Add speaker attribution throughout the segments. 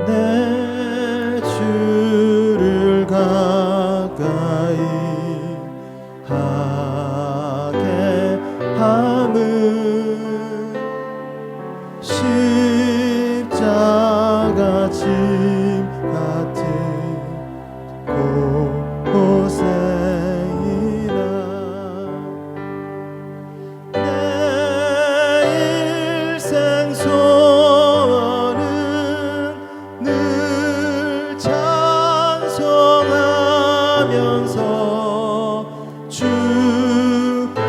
Speaker 1: 내 주를 가까이 하게 함은 십자가 짐 같은 고생이라 내 일생 소원은 늘 찬송하면서 주께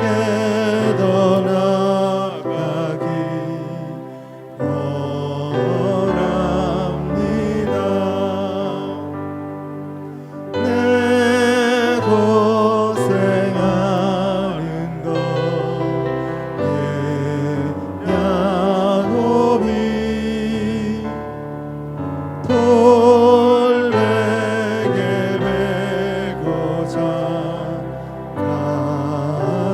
Speaker 1: 더 나아가기 원합니다. 내 고생하는 것 야곱이 돌베개 메고자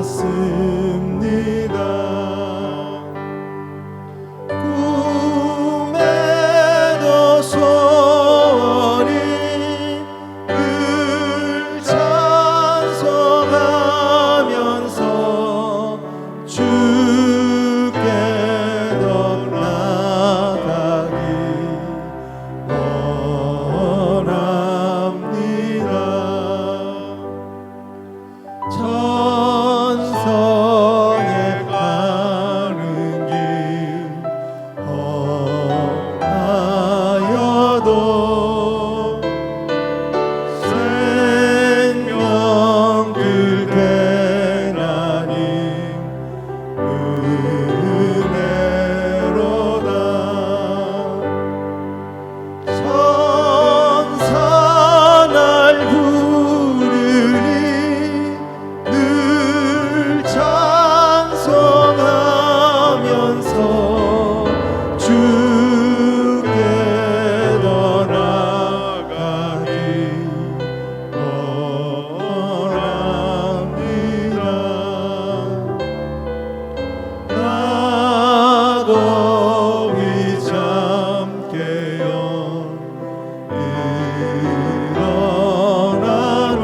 Speaker 1: 갔습니다. 꿈에도 소원이 늘 찬송하면서 주께 더 나아가기 원합니다. 천성에 가는 길 험하여도 생명길 되나니 은혜로다. 천사 날 부르니 늘 찬송하면서 주께 더 나아가기 원합니다. 나도 위잠 깨어 일어나루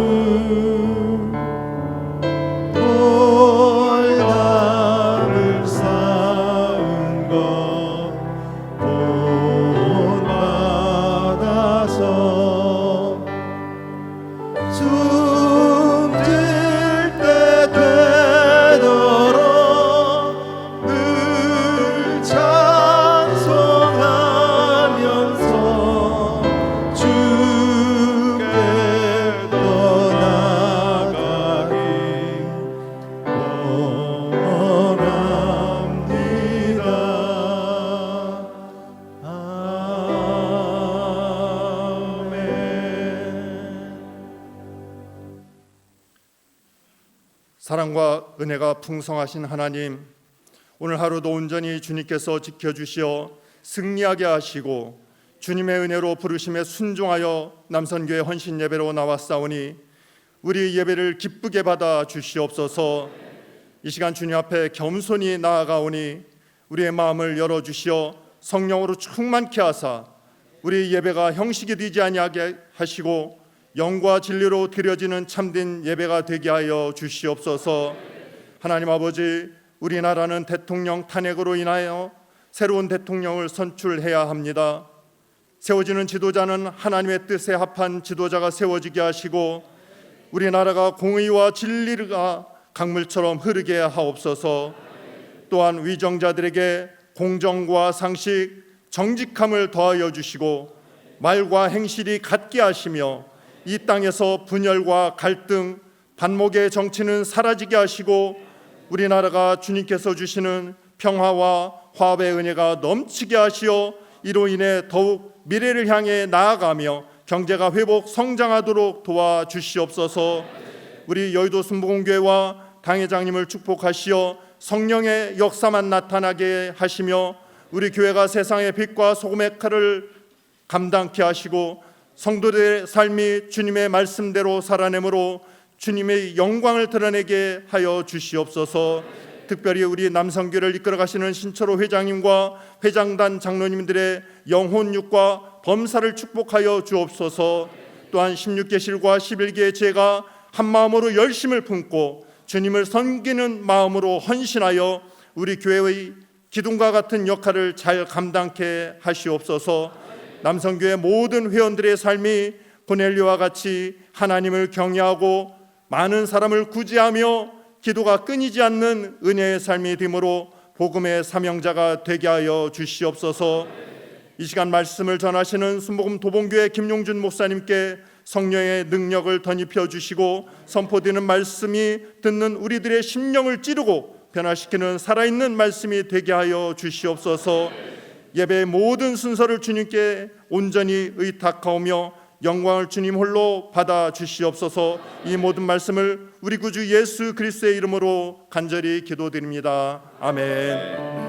Speaker 1: 돌담을 쌓은 것 본받아서 숨질 때 되도록 늘 찬송하면서 주께 더 나아가기 원합니다. 아멘.
Speaker 2: 사랑과 은혜가 풍성하신 하나님, 오늘 하루도 온전히 주님께서 지켜주시어 승리하게 하시고 주님의 은혜로 부르심에 순종하여 남선교회 헌신 예배로 나왔사오니 우리 예배를 기쁘게 받아 주시옵소서. 이 시간 주님 앞에 겸손히 나아가오니 우리의 마음을 열어주시어 성령으로 충만케 하사 우리 예배가 형식이 되지 아니하게 하시고 영과 진리로 드려지는 참된 예배가 되게 하여 주시옵소서. 하나님 아버지, 우리나라는 대통령 탄핵으로 인하여 새로운 대통령을 선출해야 합니다. 세워지는 지도자는 하나님의 뜻에 합한 지도자가 세워지게 하시고 우리나라가 공의와 진리가 강물처럼 흐르게 하옵소서. 또한 위정자들에게 공정과 상식, 정직함을 더하여 주시고 말과 행실이 같게 하시며 이 땅에서 분열과 갈등, 반목의 정치는 사라지게 하시고 우리나라가 주님께서 주시는 평화와 화합의 은혜가 넘치게 하시어 이로 인해 더욱 미래를 향해 나아가며 경제가 회복 성장하도록 도와주시옵소서. 우리 여의도 순복음교회와 당회장님을 축복하시어 성령의 역사만 나타나게 하시며 우리 교회가 세상의 빛과 소금의 칼을 감당케 하시고 성도들의 삶이 주님의 말씀대로 살아내므로 주님의 영광을 드러내게 하여 주시옵소서. 특별히 우리 남성교를 이끌어 가시는 신철호 회장님과 회장단 장로님들의 영혼육과 범사를 축복하여 주옵소서. 또한 16계실과 11계의 제가 한마음으로 열심을 품고 주님을 섬기는 마음으로 헌신하여 우리 교회의 기둥과 같은 역할을 잘 감당케 하시옵소서. 남성교회 모든 회원들의 삶이 고넬료와 같이 하나님을 경외하고 많은 사람을 구제하며 기도가 끊이지 않는 은혜의 삶이 되므로 복음의 사명자가 되게 하여 주시옵소서. 이 시간 말씀을 전하시는 순복음 도봉교회 김용준 목사님께 성령의 능력을 덧입혀 주시고 선포되는 말씀이 듣는 우리들의 심령을 찌르고 변화시키는 살아있는 말씀이 되게 하여 주시옵소서. 예배의 모든 순서를 주님께 온전히 의탁하오며 영광을 주님 홀로 받아 주시옵소서. 이 모든 말씀을 우리 구주 예수 그리스도의 이름으로 간절히 기도드립니다. 아멘.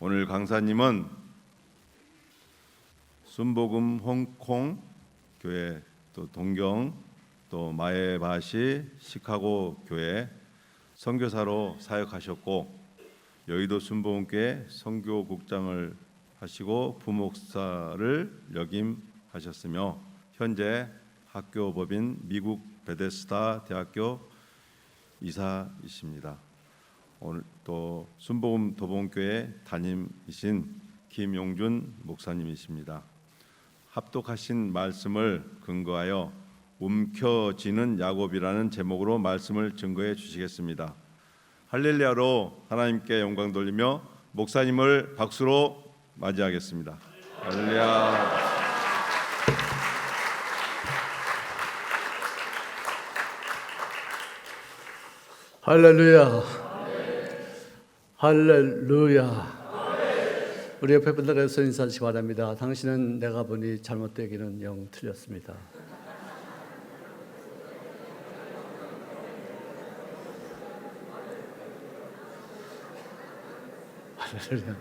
Speaker 1: 오늘 강사님은 순복음 홍콩 교회, 또 동경, 또 마에바시 시카고 교회 선교사로 사역하셨고 여의도 순복음교회 선교국장을 하시고 부목사를 역임하셨으며 현재 학교법인 미국 베데스다 대학교 이사이십니다. 오늘 또 순복음 도봉교회 담임이신 김용준 목사님이십니다. 합독하신 말씀을 근거하여 움켜쥐는 야곱이라는 제목으로 말씀을 증거해 주시겠습니다. 할렐루야로 하나님께 영광 돌리며 목사님을 박수로 맞이하겠습니다. 할렐루야.
Speaker 3: 할렐루야. 할렐루야. 우리 옆에 분들에서 인사하시기 바랍니다. 당신은 내가 보니 잘못되기는 영 틀렸습니다. 할렐루야.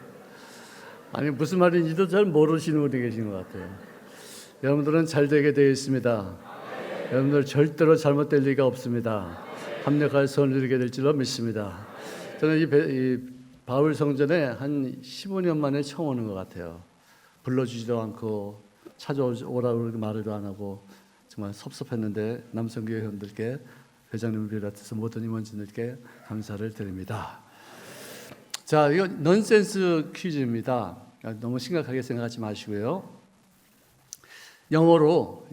Speaker 3: 아니 무슨 말인지도 잘 모르시는 분이 계신 것 같아요. 여러분들은 잘 되게 되어 있습니다. 여러분들 절대로 잘못될 리가 없습니다. 합력할 선을 이루게 될 줄로 믿습니다. 저는 이 바울 성전에 한 15년 만에 처음 오는 것 같아요. 불러주지도 않고 찾아오라고 그렇게 말도 안 하고 정말 섭섭했는데 남성교회 회원들께 회장님을 비롯해서 모든 임원진들께 감사를 드립니다. 자, 이거 넌센스 퀴즈입니다. 너무 심각하게 생각하지 마시고요. 영어로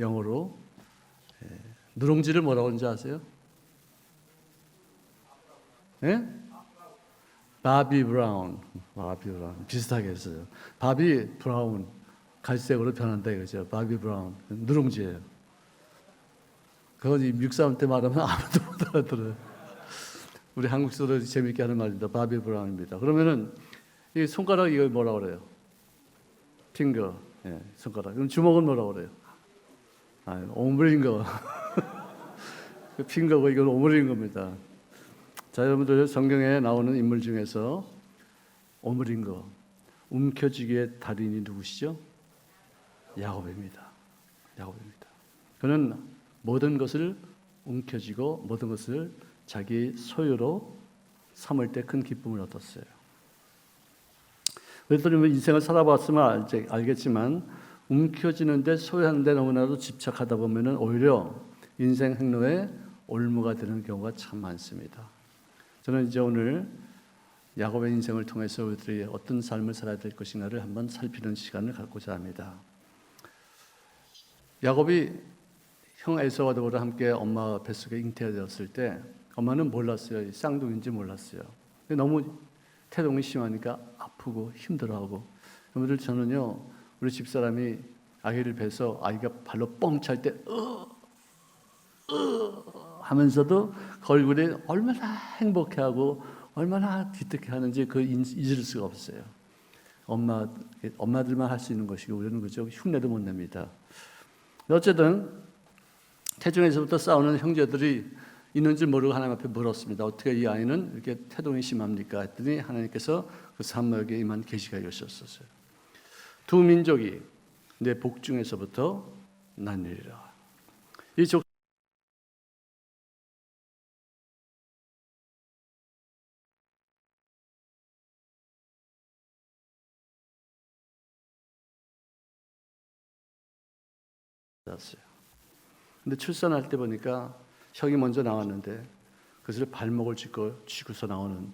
Speaker 3: 누룽지를 뭐라고 하는지 아세요? 예? 바비 브라운 비슷하게 했어요. 바비 브라운 갈색으로 변한다 이거죠. 바비 브라운 누룽지예요. 그건 이 미국 사람 때 말하면 아무도 못 알아들어요. 우리 한국서도 재밌게 하는 말입니다. 바비 브라운입니다. 그러면은 이 손가락 이걸 뭐라 그래요? 핑거, 예, 손가락. 그럼 주먹은 뭐라 그래요? 오므린 거. 핑거고 이건 오므린 겁니다. 자, 여러분들 성경에 나오는 인물 중에서 오므린 거, 움켜쥐기의 달인이 누구시죠? 야곱입니다. 그는 모든 것을 움켜쥐고 모든 것을 자기 소유로 삼을 때 큰 기쁨을 얻었어요. 여러분 인생을 살아봤으면 알겠지만 움켜쥐는데 소유하는데 너무나도 집착하다 보면은 오히려 인생 행로에 올무가 되는 경우가 참 많습니다. 저는 이제 오늘 야곱의 인생을 통해서 우리들이 어떤 삶을 살아야 될 것인가를 한번 살피는 시간을 갖고자 합니다. 야곱이 형 에서와 더불어 함께 엄마 뱃속에 잉태되었을 때 엄마는 몰랐어요. 쌍둥이인지 몰랐어요. 근데 너무 태동이 심하니까 아프고 힘들어하고. 여러분들 저는요 우리 집사람이 아기를 뵈서 아이가 발로 뻥 찰 때 하면서도 그 얼굴이 얼마나 행복해하고 얼마나 기특해하는지 그 잊을 수가 없어요. 엄마들만 할 수 있는 것이고 우리는 그저 흉내도 못 냅니다. 어쨌든 태중에서부터 싸우는 형제들이 있는지 모르고 하나님 앞에 물었습니다. 어떻게 이 아이는 이렇게 태동이 심합니까? 했더니 하나님께서 그 사무엘에게 임한 계시가 이루어졌어요. 두 민족이 내 복중에서부터 나뉘리라. 이 족 었어요. 근데 출산할 때 보니까 형이 먼저 나왔는데 그것을 발목을 쥐고서 나오는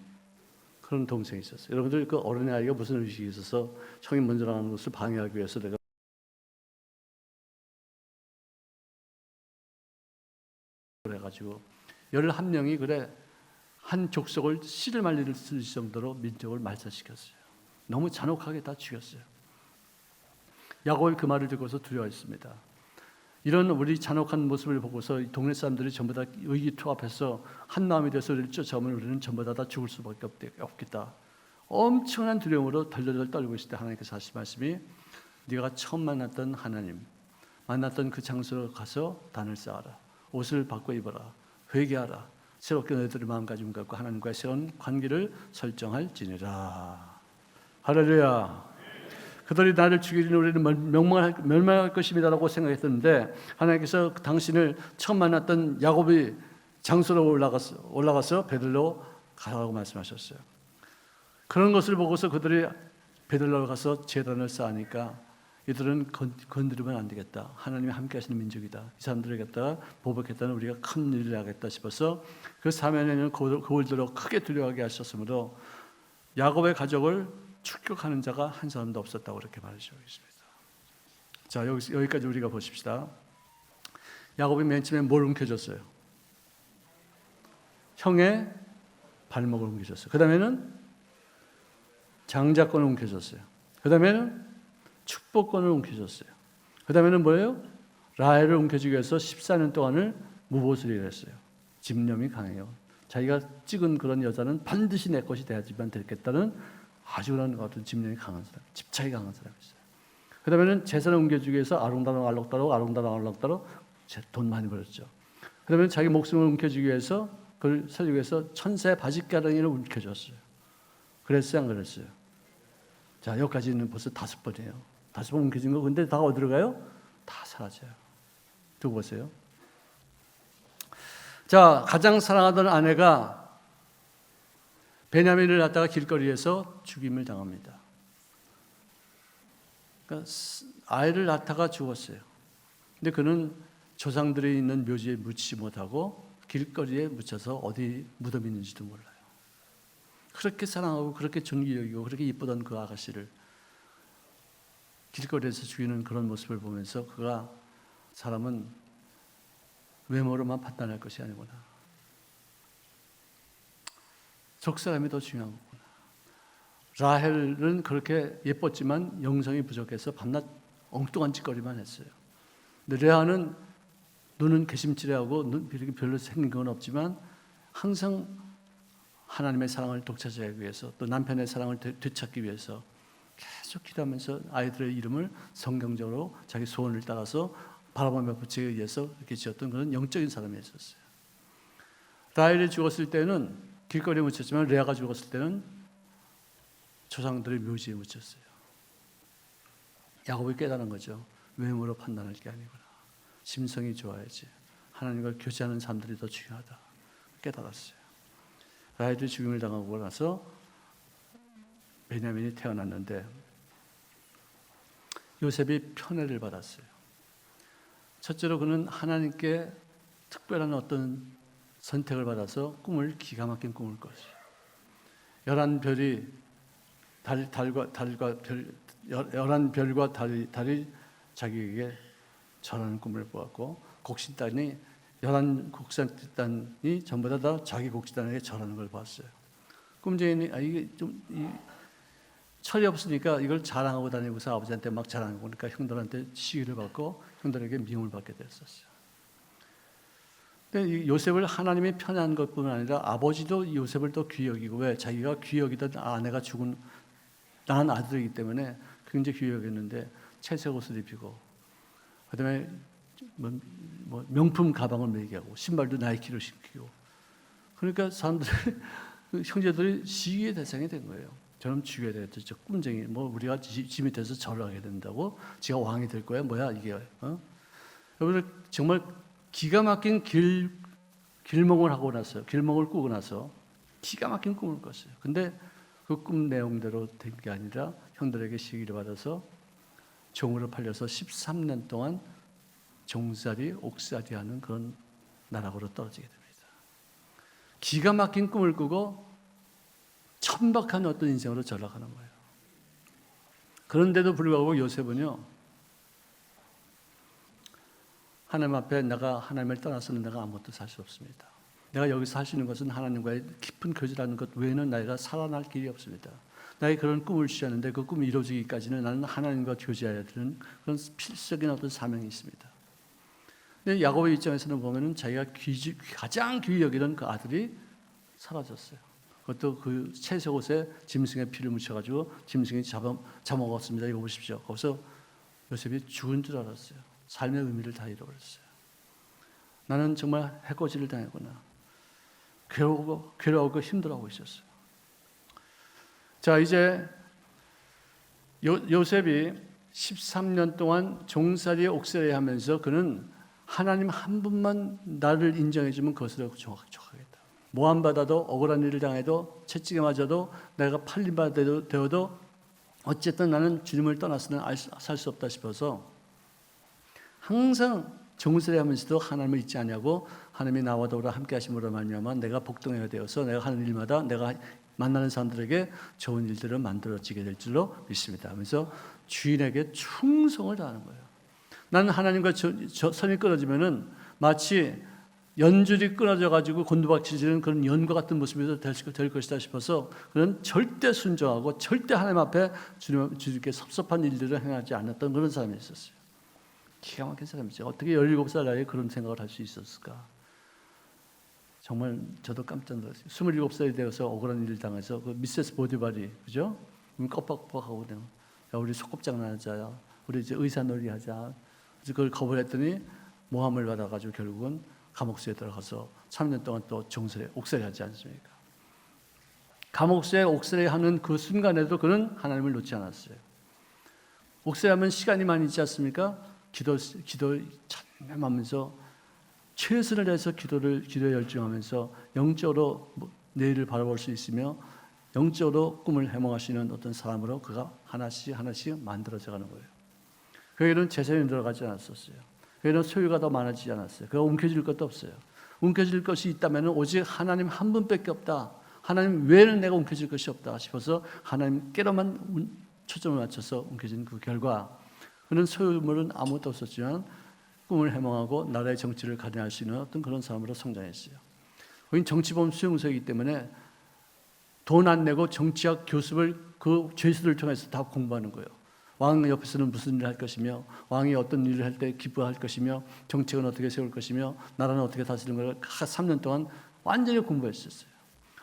Speaker 3: 그런 동생이 있었어요. 여러분들 그 어린의 아이가 무슨 의식이 있어서 형이 먼저 나가는 것을 방해하기 위해서 내가 그래가지고 11명이 그래 한 족속을 씨를 말릴 정도로 민족을 말살시켰어요. 너무 잔혹하게 다 죽였어요. 야곱이 그 말을 듣고서 두려워했습니다. 이런 우리 잔혹한 모습을 보고서 동네 사람들이 전부 다 의기투합해서 한 마음이 돼서 우리를 쫓아오면 우리는 전부 다 죽을 수밖에 없겠다. 엄청난 두려움으로 덜덜덜 떨고 있을 때 하나님께서 하신 말씀이 네가 처음 만났던 하나님, 만났던 그 장소로 가서 단을 쌓아라. 옷을 바꿔 입어라. 회개하라. 새롭게 너희들의 마음가짐을 갖고 하나님과의 새로운 관계를 설정할지니라. 할렐루야. 그들이 나를 죽이니 우리는 멸망할 것입니다라고 생각했었는데 하나님께서 당신을 처음 만났던 야곱의 장소로 올라가서 베들로 가라고 말씀하셨어요. 그런 것을 보고서 그들이 베들로 가서 제단을 쌓으니까 이들은 건드리면 안 되겠다. 하나님이 함께 하시는 민족이다. 이 사람들을 갖다가 보복했다는 우리가 큰 일을 하겠다 싶어서 그 사면에는 그들로 크게 두려워하게 하셨으므로 야곱의 가족을 축격하는 자가 한 사람도 없었다고 그렇게 말하고 있습니다. 자, 여기까지 우리가 보십시다. 야곱이 맨 처음에 뭘 움켜줬어요? 형의 발목을 움켜줬어요. 그 다음에는 장자권을 움켜줬어요. 그 다음에는 축복권을 움켜줬어요. 그 다음에는 뭐예요? 라헬을 움켜주기 위해서 14년 동안을 무보수를 일했어요. 집념이 강해요. 자기가 찍은 그런 여자는 반드시 내 것이 되야지만 되겠다는 아주 그런 어떤 집념이 강한 사람, 집착이 강한 사람이 있어요. 그 다음에는 재산을 옮겨주기 위해서 아롱다롱 알록다롱 돈 많이 벌었죠. 그 다음에 자기 목숨을 움켜주기 위해서 그걸 살리기 위해서 천세 바짓가랑이를 움켜줬어요. 그랬어요, 안 그랬어요? 자, 여기까지는 벌써 5번이에요. 5번 움켜진 거 근데 다 어디로 가요? 다 사라져요. 두고 보세요. 자, 가장 사랑하던 아내가 베냐민을 갖다가 길거리에서 죽임을 당합니다. 그러니까 아이를 낳다가 죽었어요. 근데 그는 조상들이 있는 묘지에 묻지 못하고 길거리에 묻혀서 어디 무덤이 있는지도 몰라요. 그렇게 사랑하고 그렇게 존귀 여기고 그렇게 이쁘던 그 아가씨를 길거리에서 죽이는 그런 모습을 보면서 그가 사람은 외모로만 판단할 것이 아니구나. 속사람이 더 중요한 거구나. 라헬은 그렇게 예뻤지만 영성이 부족해서 밤낮 엉뚱한 짓거리만 했어요. 근데 레아는 눈은 개심치레하고 별로 생긴 건 없지만 항상 하나님의 사랑을 독차지하기 위해서 또 남편의 사랑을 되찾기 위해서 계속 기도하면서 아이들의 이름을 성경적으로 자기 소원을 따라서 바라보며 붙이기 위해서 이렇게 지었던 그런 영적인 사람이었어요. 라헬이 죽었을 때는 길거리에 묻혔지만 레아가 죽었을 때는 조상들의 묘지에 묻혔어요. 야곱이 깨달은 거죠. 외모로 판단할 게 아니구나. 심성이 좋아야지. 하나님과 교제하는 사람들이 더 중요하다. 깨달았어요. 라헬이 죽임을 당하고 나서 베냐민이 태어났는데 요셉이 편애를 받았어요. 첫째로 그는 하나님께 특별한 어떤 선택을 받아서 꿈을 기가 막힌 꿈을 꿨어요. 11별이 달과 달이 자기에게 절하는 꿈을 꾸었고 곡식단이 11곡식단이 전부 다 자기 곡식단에게 절하는 걸 봤어요. 꿈쟁이는 이게 좀 철이 없으니까 이걸 자랑하고 다니고서 아버지한테 막 자랑하고 그러니까 형들한테 시기를 받고 형들에게 미움을 받게 됐었어요. 근데 이 요셉을 하나님이 편애한 것뿐만 아니라 아버지도 요셉을 더 귀히 여기고, 왜? 자기가 귀히 여기던 아내가 죽은 낳은 아들이기 때문에 굉장히 귀히 여겼는데 채색 옷을 입히고, 그다음에 뭐 명품 가방을 매게 하고 신발도 나이키를 신기고, 그러니까 사람들이 형제들이 시기의 대상이 된 거예요. 저놈 죽여야 되겠다. 저 꿈쟁이. 뭐 우리가 지 밑에서 절을 하게 된다고? 지가 왕이 될 거야? 뭐야 이게? 여러분들 정말 기가 막힌 길몽을 하고 나서, 길몽을 꾸고 나서 기가 막힌 꿈을 꿨어요. 근데 그 꿈 내용대로 된 게 아니라 형들에게 시기를 받아서 종으로 팔려서 13년 동안 종살이 옥살이 하는 그런 나락으로 떨어지게 됩니다. 기가 막힌 꿈을 꾸고 천박한 어떤 인생으로 전락하는 거예요. 그런데도 불구하고 요셉은요, 하나님 앞에 내가 하나님을 떠나서는 내가 아무것도 살 수 없습니다. 내가 여기서 할 수 있는 것은 하나님과의 깊은 교제라는 것 외에는 내가 살아날 길이 없습니다. 나의 그런 꿈을 주셨는데 그 꿈이 이루어지기까지는 나는 하나님과 교제해야 되는 그런 필수적인 어떤 사명이 있습니다. 근데 야곱의 입장에서는 보면은 자기가 가장 귀히 여기던 그 아들이 사라졌어요. 그것도 그 채색 옷에 짐승의 피를 묻혀가지고 짐승이 잡아먹었습니다. 이거 보십시오. 거기서 요셉이 죽은 줄 알았어요. 삶의 의미를 다 잃어버렸어요. 나는 정말 해코지를 당했구나. 괴로워하고 힘들어하고 있었어요. 자, 이제 요셉이 13년 동안 종살이 옥살이 하면서 그는 하나님 한 분만 나를 인정해주면 그것으로 족하겠다. 모함받아도 억울한 일을 당해도 채찍에 맞아도 내가 팔림바 되어도 어쨌든 나는 주님을 떠나서는 살 수 없다 싶어서 항상 종살이 하면서도 하나님을 잊지 않냐고, 하나님이 나와 더불어 함께 하심으로 말미암아 내가 복덩이가 되어서 내가 하는 일마다 내가 만나는 사람들에게 좋은 일들을 만들어지게 될 줄로 믿습니다 하면서 주인에게 충성을 다하는 거예요. 나는 하나님과 선이 끊어지면은 마치 연줄이 끊어져 가지고 곤두박질지는 그런 연과 같은 모습이 될 것이다 싶어서 그는 절대 순종하고 절대 하나님 앞에 주님께 섭섭한 일들을 행하지 않았던 그런 사람이 있었어요. 기가 막힌 사람이죠. 어떻게 17살 나이에 그런 생각을 할 수 있었을까? 정말 저도 깜짝 놀랐어요. 27살이 되어서 억울한 일을 당해서 그 미세스 보디발이, 그죠? 껍박하고 그냥 야, 우리 소꿉장난하자, 우리 이제 의사놀이 하자. 그래서 그걸 거부했더니 모함을 받아가지고 결국은 감옥수에 들어가서 3년 동안 또 옥살이 하지 않습니까? 감옥수에 옥살이 하는 그 순간에도 그는 하나님을 놓지 않았어요. 옥살이하면 시간이 많이 있지 않습니까? 기도 찬양하면서 최선을 다해서 기도에 열중하면서 영적으로 내일을 바라볼 수 있으며 영적으로 꿈을 해몽하시는 어떤 사람으로 그가 하나씩 만들어져 가는 거예요. 그에게는 재산이 들어가지 않았었어요. 그에게는 소유가 더 많아지지 않았어요. 그가 움켜질 것도 없어요. 움켜질 것이 있다면 오직 하나님 한 분밖에 없다. 하나님 외에는 내가 움켜질 것이 없다 싶어서 하나님께로만 초점을 맞춰서 움켜진 그 결과 그는 소유물은 아무것도 없었지만 꿈을 해몽하고 나라의 정치를 가능할 수 있는 어떤 그런 사람으로 성장했어요. 우린 정치범 수용소이기 때문에 돈 안 내고 정치학 교습을 그 죄수들을 통해서 다 공부하는 거예요. 왕 옆에서는 무슨 일을 할 것이며 왕이 어떤 일을 할 때 기뻐할 것이며 정책은 어떻게 세울 것이며 나라는 어떻게 다스리는 걸 각 3년 동안 완전히 공부했었어요.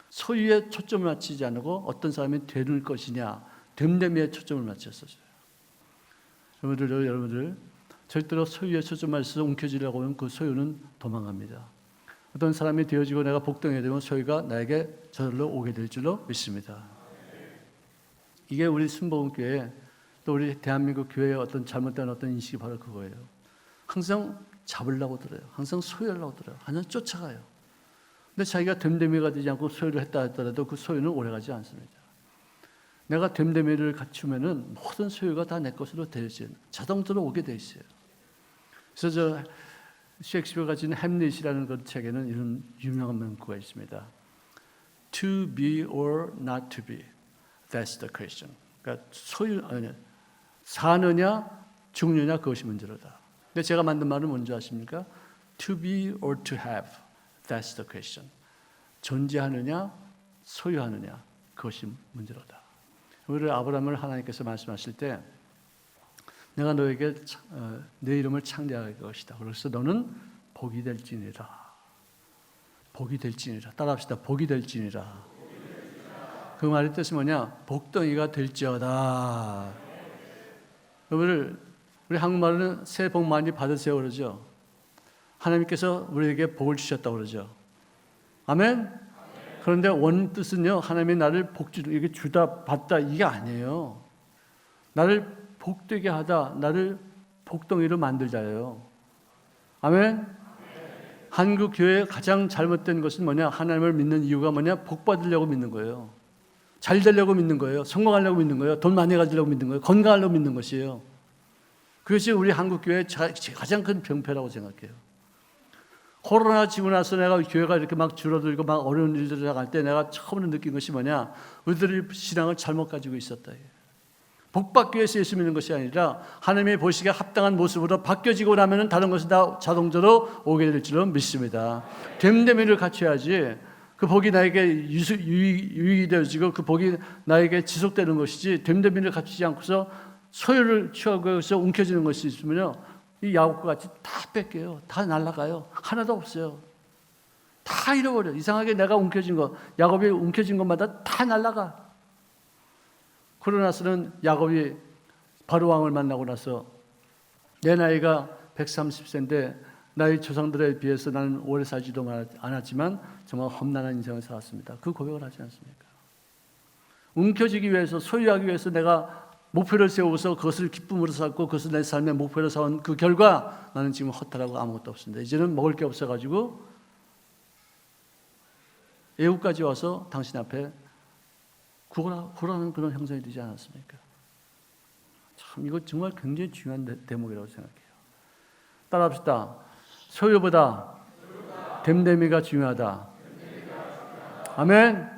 Speaker 3: 소유에 초점을 맞추지 않고 어떤 사람이 되는 것이냐 됨됨이에 초점을 맞췄었어요. 여러분들 절대로 소유에 초점을 맞춰서 움켜쥐려고 하면 그 소유는 도망갑니다. 어떤 사람이 되어지고 내가 복덩이가 되면 소유가 나에게 저절로 오게 될 줄로 믿습니다. 이게 우리 순복음교회 또 우리 대한민국 교회의 어떤 잘못된 어떤 인식이 바로 그거예요. 항상 잡으려고 들어요. 항상 소유하려고 들어요. 항상 쫓아가요. 근데 자기가 됨됨이가 되지 않고 소유를 했다 하더라도 그 소유는 오래가지 않습니다. 내가 됨됨이를 갖추면은 모든 소유가 다 내 것으로 되어져요. 자동적으로 오게 돼 있어요. 그래서 저 셰익스피어가 지은 햄릿이라는 그 책에는 이런 유명한 문구가 있습니다. To be or not to be, that's the question. 그러니까 사느냐 죽느냐 그것이 문제로다. 근데 제가 만든 말은 뭔지 아십니까? To be or to have. That's the question. 존재하느냐, 소유하느냐, 그것이 문제로다. 우리 아브라함을 하나님께서 말씀하실 때 내가 너에게 내 이름을 창대할 것이다. 그래서 너는 복이 될지니라. 복이 될지니라. 따라합시다. 복이 될지니라. 그 말의 뜻이 뭐냐? 복덩이가 될지어다. 우리 한국말은 새해 복 많이 받으세요 그러죠. 하나님께서 우리에게 복을 주셨다고 그러죠. 아멘? 그런데 원 뜻은요, 하나님이 나를 이게 주다, 받다, 이게 아니에요. 나를 복되게 하다, 나를 복덩이로 만들자예요. 아멘? 한국 교회의 가장 잘못된 것은 뭐냐? 하나님을 믿는 이유가 뭐냐? 복 받으려고 믿는 거예요. 잘 되려고 믿는 거예요. 성공하려고 믿는 거예요. 돈 많이 가지려고 믿는 거예요. 건강하려고 믿는 것이에요. 그것이 우리 한국 교회의 가장 큰 병폐라고 생각해요. 코로나 지고 나서 내가 교회가 이렇게 막 줄어들고 막 어려운 일들을 당할 때 내가 처음으로 느낀 것이 뭐냐? 우리들이 신앙을 잘못 가지고 있었다. 복 받기 위해서 예수 믿는 것이 아니라 하나님의 보시기에 합당한 모습으로 바뀌어지고 나면 다른 것은 다 자동적으로 오게 될 줄로 믿습니다. 됨됨이를 갖춰야지 그 복이 나에게 유익이 되어지고 그 복이 나에게 지속되는 것이지, 됨됨이를 갖추지 않고서 소유를 취하고 해서 움켜쥐는 것이 있으면요, 이 야곱과 같이 다 뺏겨요. 다 날아가요. 하나도 없어요. 다 잃어버려. 이상하게 내가 움켜쥔 것, 야곱이 움켜쥔 것마다 다 날아가. 그러고 나서는 야곱이 바로 왕을 만나고 나서 내 나이가 130세인데 나의 조상들에 비해서 나는 오래 살지도 않았지만 정말 험난한 인생을 살았습니다. 그 고백을 하지 않습니까? 움켜쥐기 위해서, 소유하기 위해서 내가 목표를 세우고서 그것을 기쁨으로 삼고 그것을 내 삶의 목표로 삼은 그 결과 나는 지금 허탈하고 아무것도 없습니다. 이제는 먹을 게 없어가지고 애국까지 와서 당신 앞에 구라는 그런 형상이 되지 않았습니까? 참 이거 정말 굉장히 중요한 대목이라고 생각해요. 따라합시다. 소유보다 됨됨이가 중요하다. 아멘.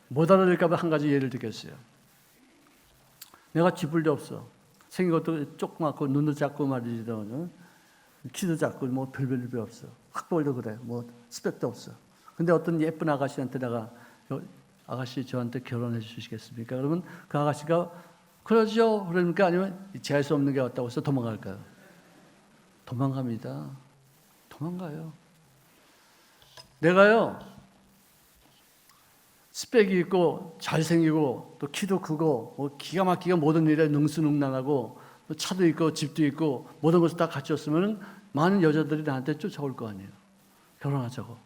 Speaker 3: 못 알아들을까 봐 한 가지 예를 들겠어요. 내가 쥐뿔도 없어. 생긴 것도 조그맣고 눈도 작고 말이지도 키도 작고 뭐 별별이 없어. 학벌도 그래. 뭐 스펙도 없어. 근데 어떤 예쁜 아가씨한테 내가 아가씨 저한테 결혼해 주시겠습니까? 그러면 그 아가씨가 그러죠. 그러니까 아니면 제할 수 없는 게 왔다고 해서 도망갈까요? 도망갑니다. 도망가요. 내가요 스펙이 있고 잘생기고 또 키도 크고 뭐 기가 막히게 모든 일에 능수능란하고 또 차도 있고 집도 있고 모든 것을 다 갖췄으면 많은 여자들이 나한테 쫓아올 거 아니에요. 결혼하자고.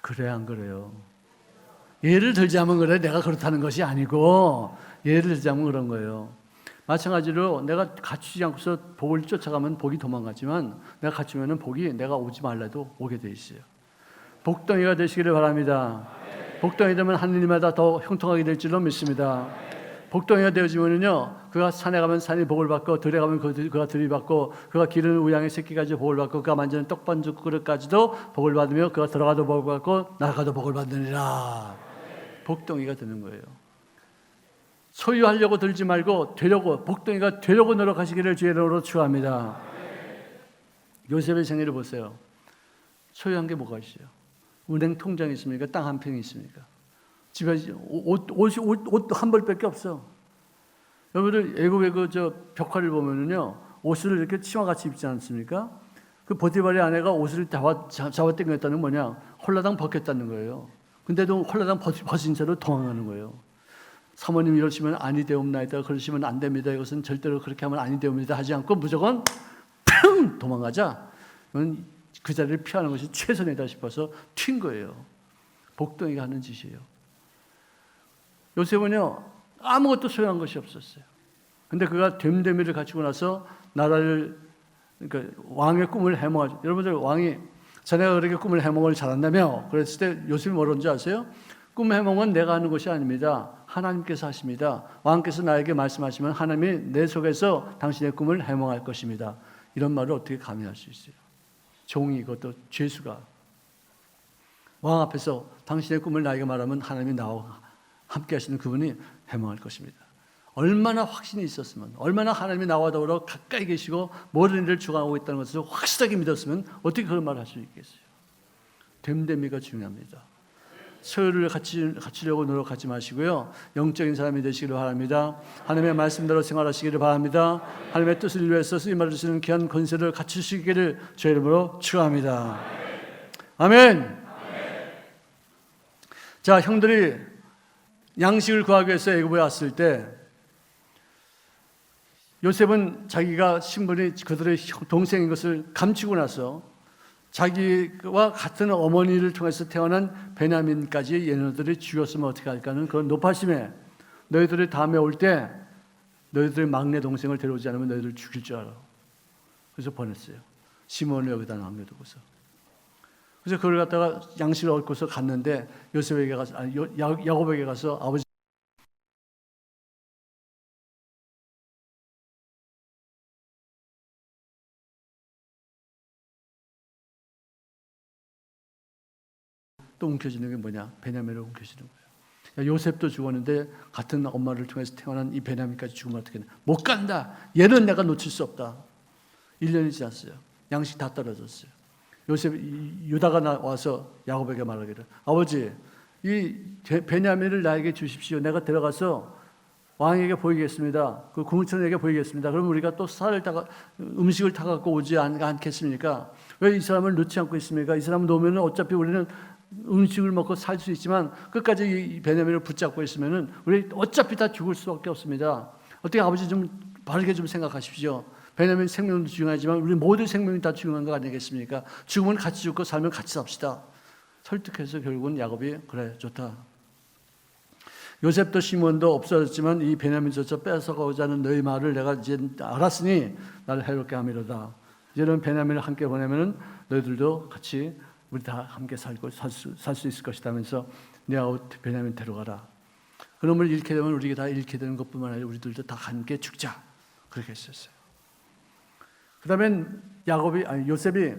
Speaker 3: 그래야 안 그래요? 예를 들자면 그래. 내가 그렇다는 것이 아니고 예를 들자면 그런 거예요. 마찬가지로 내가 갖추지 않고서 복을 쫓아가면 복이 도망가지만 내가 갖추면 복이 내가 오지 말라도 오게 돼 있어요. 복덩이가 되시기를 바랍니다. 복덩이 되면 하느님마다 더 형통하게 될 줄로 믿습니다. 복덩이가 되어지면은요, 그가 산에 가면 산이 복을 받고 들에 가면 그가 들이 받고 그가 기르는 우양의 새끼까지 복을 받고 그가 만지는 떡반죽 그릇까지도 복을 받으며 그가 들어가도 복을 받고 나가도 복을 받느니라. 복덩이가 되는 거예요. 소유하려고 들지 말고 되려고, 복덩이가 되려고 노력하시기를 주의 이름으로 축원합니다. 요셉의 생애를 보세요. 소유한 게 뭐가 있어요? 은행 통장이 있습니까? 땅 한 평이 있습니까? 집에 옷 한 벌밖에 없어. 여러분들 애국의 저 벽화를 보면은요, 옷을 이렇게 치마같이 입지 않습니까? 그 보디발의 아내가 옷을 잡아당겼다는 뭐냐? 홀라당 벗겼다는 거예요. 근데도 홀라당 벗은 채로 도망가는 거예요. 사모님 이러시면 아니 되옵나이다. 그러시면 안 됩니다. 이것은 절대로 그렇게 하면 아니 되옵니다. 하지 않고 무조건 팡 도망가자. 그 자리를 피하는 것이 최선이다 싶어서 튄 거예요. 복덩이가 하는 짓이에요. 요셉은요, 아무것도 소유한 것이 없었어요. 근데 그가 됨됨이를 갖추고 나서 나라를, 그러니까 왕의 꿈을 해몽하죠. 여러분들 왕이 자네가 그렇게 꿈을 해몽을 잘한다며 그랬을 때 요셉이 뭐라는지 아세요? 꿈 해몽은 내가 하는 것이 아닙니다. 하나님께서 하십니다. 왕께서 나에게 말씀하시면 하나님이 내 속에서 당신의 꿈을 해몽할 것입니다. 이런 말을 어떻게 감히 할 수 있어요? 종이, 이것도 죄수가 왕 앞에서 당신의 꿈을 나에게 말하면 하나님이 나와 함께 하시는 그분이 해몽할 것입니다. 얼마나 확신이 있었으면, 얼마나 하나님이 나와 더불어 가까이 계시고 모든 일을 주관하고 있다는 것을 확실하게 믿었으면 어떻게 그런 말을 할 수 있겠어요? 됨됨이가 중요합니다. 서열을 갖추려고 노력하지 마시고요. 영적인 사람이 되시기를 바랍니다. 하나님의 말씀대로 생활하시기를 바랍니다. 하나님의 뜻을 위해서 쓰임을 주시는 귀한 권세를 갖추시기를 주의 이름으로 축원합니다. 아멘. 자, 형들이 양식을 구하기 위해서 애굽에 왔을 때 요셉은 자기가 신분이 그들의 동생인 것을 감추고 나서 자기와 같은 어머니를 통해서 태어난 베냐민까지 얘네들이 죽였으면 어떻게 할까는 그런 높아심에 너희들이 다음에 올 때 너희들의 막내 동생을 데려오지 않으면 너희들 죽일 줄 알아. 그래서 보냈어요. 시몬을 여기다 남겨두고서. 그래서 그걸 갖다가 양식을 얻고서 갔는데 요셉에게 가서 야곱에게 가서 아버지 또 움켜쥐는 게 뭐냐? 베냐민을 움켜쥐는 거예요. 요셉도 죽었는데 같은 엄마를 통해서 태어난 이 베냐민까지 죽으면 어떻게 되나? 못 간다. 얘는 내가 놓칠 수 없다. 1년이 지났어요. 양식 다 떨어졌어요. 요셉 유다가 와서 야곱에게 말하기를 아버지 이 베냐민을 나에게 주십시오. 내가 데려가서 왕에게 보이겠습니다. 그 국무총리에게 보이겠습니다. 그럼 우리가 또 음식을 타갖고 오지 않겠습니까? 왜 이 사람을 놓지 않고 있습니까? 이 사람 놓으면 어차피 우리는 음식을 먹고 살 수 있지만 끝까지 이 베냐민을 붙잡고 있으면은 우리 어차피 다 죽을 수밖에 없습니다. 어떻게 아버지 좀 바르게 좀 생각하십시오. 베냐민 생명도 중요하지만 우리 모든 생명이 다 중요한 거 아니겠습니까? 죽으면 같이 죽고 살면 같이 삽시다. 설득해서 결국은 야곱이 그래 좋다. 요셉도 시몬도 없어졌지만 이 베냐민조차 뺏어가고자 하는 너희 말을 내가 이제 알았으니 나를 해롭게 함이로다. 이제는 베냐민을 함께 보내면은 너희들도 같이 우리 다 함께 살고 살 수 있을 것이다 하면서 내가 베냐민 데려가라. 그놈을 잃게 되면 우리가 다 잃게 되는 것뿐만 아니라 우리들도 다 함께 죽자. 그렇게 했었어요. 그 다음엔 요셉이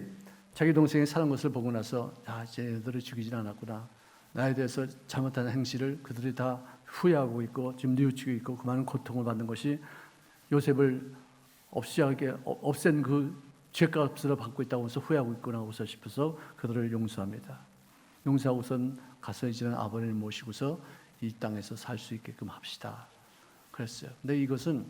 Speaker 3: 자기 동생이 사는 것을 보고 나서 쟤네들을 죽이진 않았구나. 나에 대해서 잘못한 행실을 그들이 다 후회하고 있고 지금 뉘우치고 있고 그 많은 고통을 받는 것이 요셉을 없앤 그 죄값을 받고 있다고 해서 후회하고 있구나 하고서 싶어서 그들을 용서합니다. 용서하고선 가서 이제는 아버지를 모시고서 이 땅에서 살 수 있게끔 합시다. 그랬어요. 근데 이것은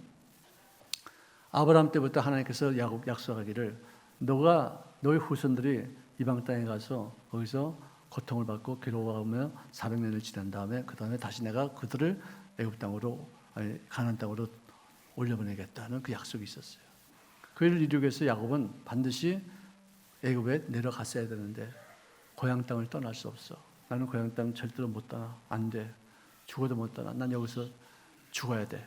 Speaker 3: 아브라함 때부터 하나님께서 야곱 약속하기를 너의 후손들이 이방 땅에 가서 거기서 고통을 받고 괴로워하며 400년을 지난 다음에 그 다음에 다시 내가 그들을 애굽 땅으로 가나안 땅으로 올려보내겠다는 그 약속이 있었어요. 그 일을 이루기 위해서 야곱은 반드시 애굽에 내려갔어야 되는데 고향 땅을 떠날 수 없어. 나는 고향 땅 절대로 못 떠나. 안 돼. 죽어도 못 떠나. 난 여기서 죽어야 돼.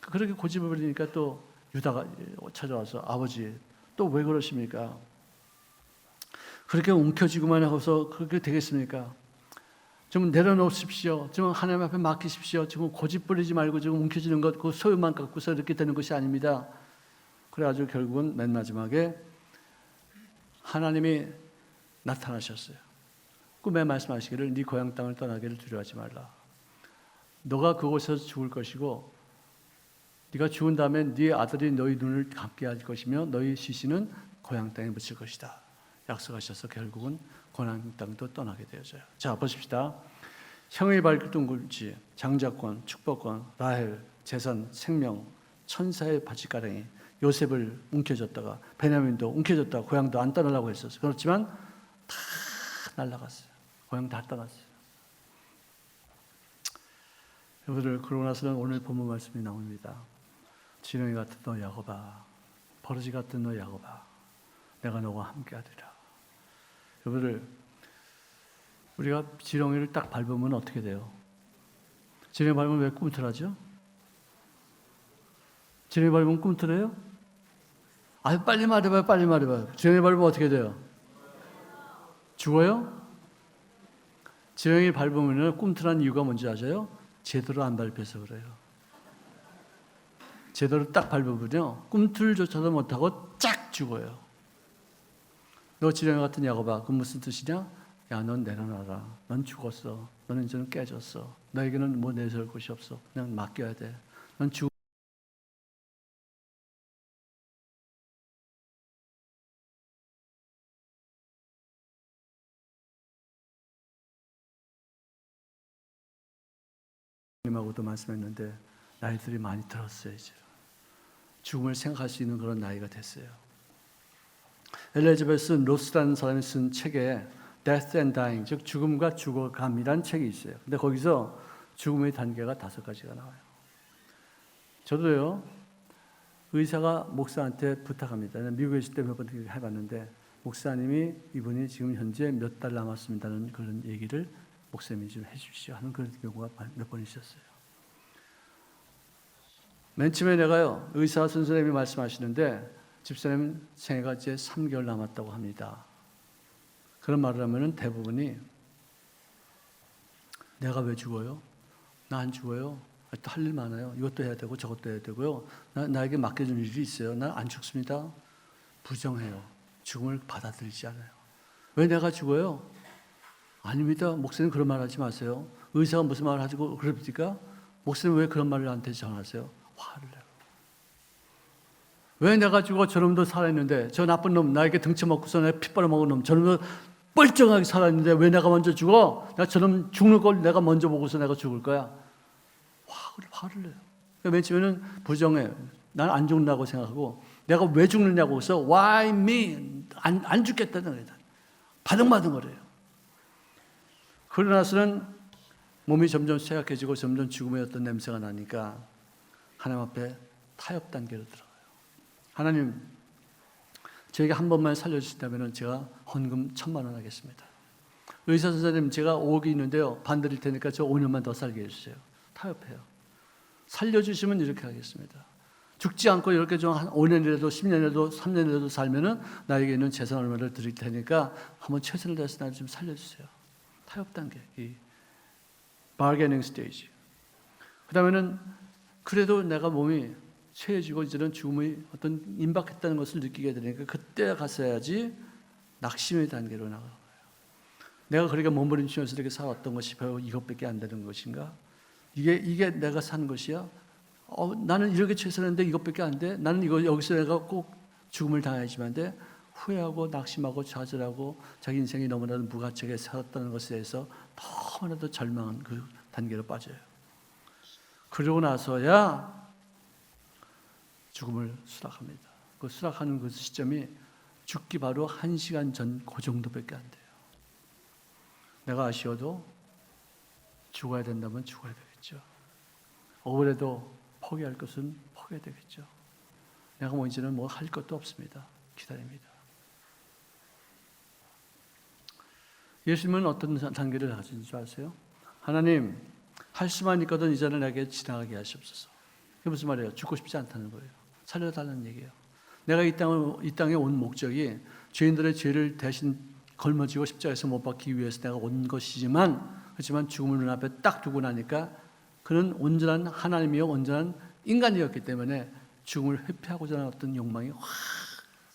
Speaker 3: 그렇게 고집을 부리니까 또 유다가 찾아와서 아버지 또 왜 그러십니까? 그렇게 움켜쥐고만 하고서 그렇게 되겠습니까? 좀 내려놓으십시오. 좀 하나님 앞에 맡기십시오. 지금 고집 부리지 말고 지금 움켜쥐는 것, 그 소유만 갖고서 이렇게 되는 것이 아닙니다. 그래가지고 결국은 맨 마지막에 하나님이 나타나셨어요. 꿈에 말씀하시기를 네 고향 땅을 떠나기를 두려워하지 말라. 너가 그곳에서 죽을 것이고 네가 죽은 다음에 네 아들이 너희 눈을 감게 할 것이며 너희 시신은 고향 땅에 묻힐 것이다. 약속하셔서 결국은 고향 땅도 떠나게 되어져요. 자, 보십시다. 형의 발등굴지, 장자권, 축복권, 라헬, 재산, 생명, 천사의 바짓가랑이 요셉을 움켜줬다가 베냐민도 움켜줬다가 고향도 안 떠나려고 했었어요. 그렇지만 다 날아갔어요. 고향 다 떠났어요. 여러분들 그러고 나서는 오늘 본문 말씀이 나옵니다. 지렁이 같은 너 야곱아, 버러지 같은 너 야곱아, 내가 너와 함께하리라. 여러분들 우리가 지렁이를 딱 밟으면 어떻게 돼요? 지렁이 밟으면 왜 꿈틀하죠? 지렁이 밟으면 꿈틀해요? 빨리 말해봐요, 빨리 말해봐요. 지렁이 밟으면 어떻게 돼요? 죽어요? 지렁이 밟으면 꿈틀한 이유가 뭔지 아세요? 제대로 안 밟혀서 그래요. 제대로 딱 밟으면요, 꿈틀조차도 못하고 쫙 죽어요. 너 지렁이 같은 야곱아, 그 무슨 뜻이냐? 야, 넌 내려놔라. 넌 죽었어. 너는 이제는 깨졌어. 너에게는 뭐 내세울 곳이 없어. 그냥 맡겨야 돼. 난 죽음 님하고도 말씀했는데 나이들이 많이 들었어요. 이제 죽음을 생각할 수 있는 그런 나이가 됐어요. 엘리자베스 로스라는 사람이 쓴 책에 Death and Dying, 즉 죽음과 죽어감이라는 책이 있어요. 근데 거기서 죽음의 단계가 5가지가 나와요. 저도요, 의사가 목사한테 부탁합니다. 미국에 있을 때 몇 번 해봤는데 목사님이 이분이 지금 현재 몇 달 남았습니다는 그런 얘기를 목사님이 좀 해주십시오 하는 그런 경우가 몇 번 있었어요. 맨 처음에 내가요, 의사 선생님이 말씀하시는데 집사님 생애가 이제 3개월 남았다고 합니다. 그런 말을 하면은 대부분이 내가 왜 죽어요? 나 안 죽어요. 또 할 일 많아요. 이것도 해야 되고 저것도 해야 되고요. 나에게 맡겨준 일이 있어요. 난 안 죽습니다. 부정해요. 죽음을 받아들이지 않아요. 왜 내가 죽어요? 아닙니다. 목사님 그런 말 하지 마세요. 의사가 무슨 말을 하고 그럽니까? 목사님 왜 그런 말을 나한테 전하세요? 화를 내요. 왜 내가 죽어 저놈도 살아있는데 저 나쁜 놈 나에게 등쳐먹고서 내 피 빨아먹은 놈 저놈도 뻘쩡하게 살아있는데 왜 내가 먼저 죽어? 내가 저놈 죽는 걸 내가 먼저 보고서 내가 죽을 거야. 화를 내요. 맨 처음에는 부정해요. 난 안 죽는다고 생각하고 내가 왜 죽느냐고 해서 Why me? 안 죽겠다는 거예요. 바등바등 거려요. 그러고 나서는 몸이 점점 쇠약해지고 점점 죽음의 어떤 냄새가 나니까 하나님 앞에 타협 단계로 들어가요. 하나님, 저에게 한 번만 살려주신다면 제가 헌금 1,000만 원 하겠습니다. 의사 선생님, 제가 5억이 있는데요. 반 드릴 테니까 저 5년만 더 살게 해주세요. 타협해요. 살려주시면 이렇게 하겠습니다. 죽지 않고 이렇게 좀 한 5년이라도 10년이라도 3년이라도 살면은 나에게 있는 재산 얼마를 드릴 테니까 한번 최선을 다해서 나를 좀 살려주세요. 타협 단계, 이 bargaining stage. 그 다음에는 그래도 내가 몸이 쇠해지고 이제는 죽음의 어떤 임박했다는 것을 느끼게 되니까 그때 가서야지 낙심의 단계로 나가요. 내가 그렇게 몸부림치면서 이렇게 살았던 것이 별로 이것밖에 안 되는 것인가? 이게 내가 산 것이야? 나는 이렇게 최선했는데 이것밖에 안 돼? 나는 이거 여기서 내가 꼭 죽음을 당해야지만 돼? 후회하고 낙심하고 좌절하고 자기 인생이 너무나도 무가치하게 살았다는 것에 대해서 너무나도 절망한 그 단계로 빠져요. 그러고 나서야 죽음을 수락합니다. 그 수락하는 그 시점이 죽기 바로 1시간 전 그 정도밖에 안 돼요. 내가 아쉬워도 죽어야 된다면 죽어야 되겠죠. 억울해도 포기할 것은 포기해야 되겠죠. 내가 뭐 이제는 뭐 할 것도 없습니다. 기다립니다. 예수님은 어떤 단계를 가진 줄 아세요? 하나님, 할 수만 있거든 이제는 내게 지나가게 하시옵소서. 그게 무슨 말이에요? 죽고 싶지 않다는 거예요. 살려달라는 얘기예요. 내가 이 땅에 온 목적이 죄인들의 죄를 대신 걸머지고 십자가에서 못 박기 위해서 내가 온 것이지만 그렇지만 죽음을 눈앞에 딱 두고 나니까 그는 온전한 하나님이요 온전한 인간이었기 때문에 죽음을 회피하고자 하는 어떤 욕망이 확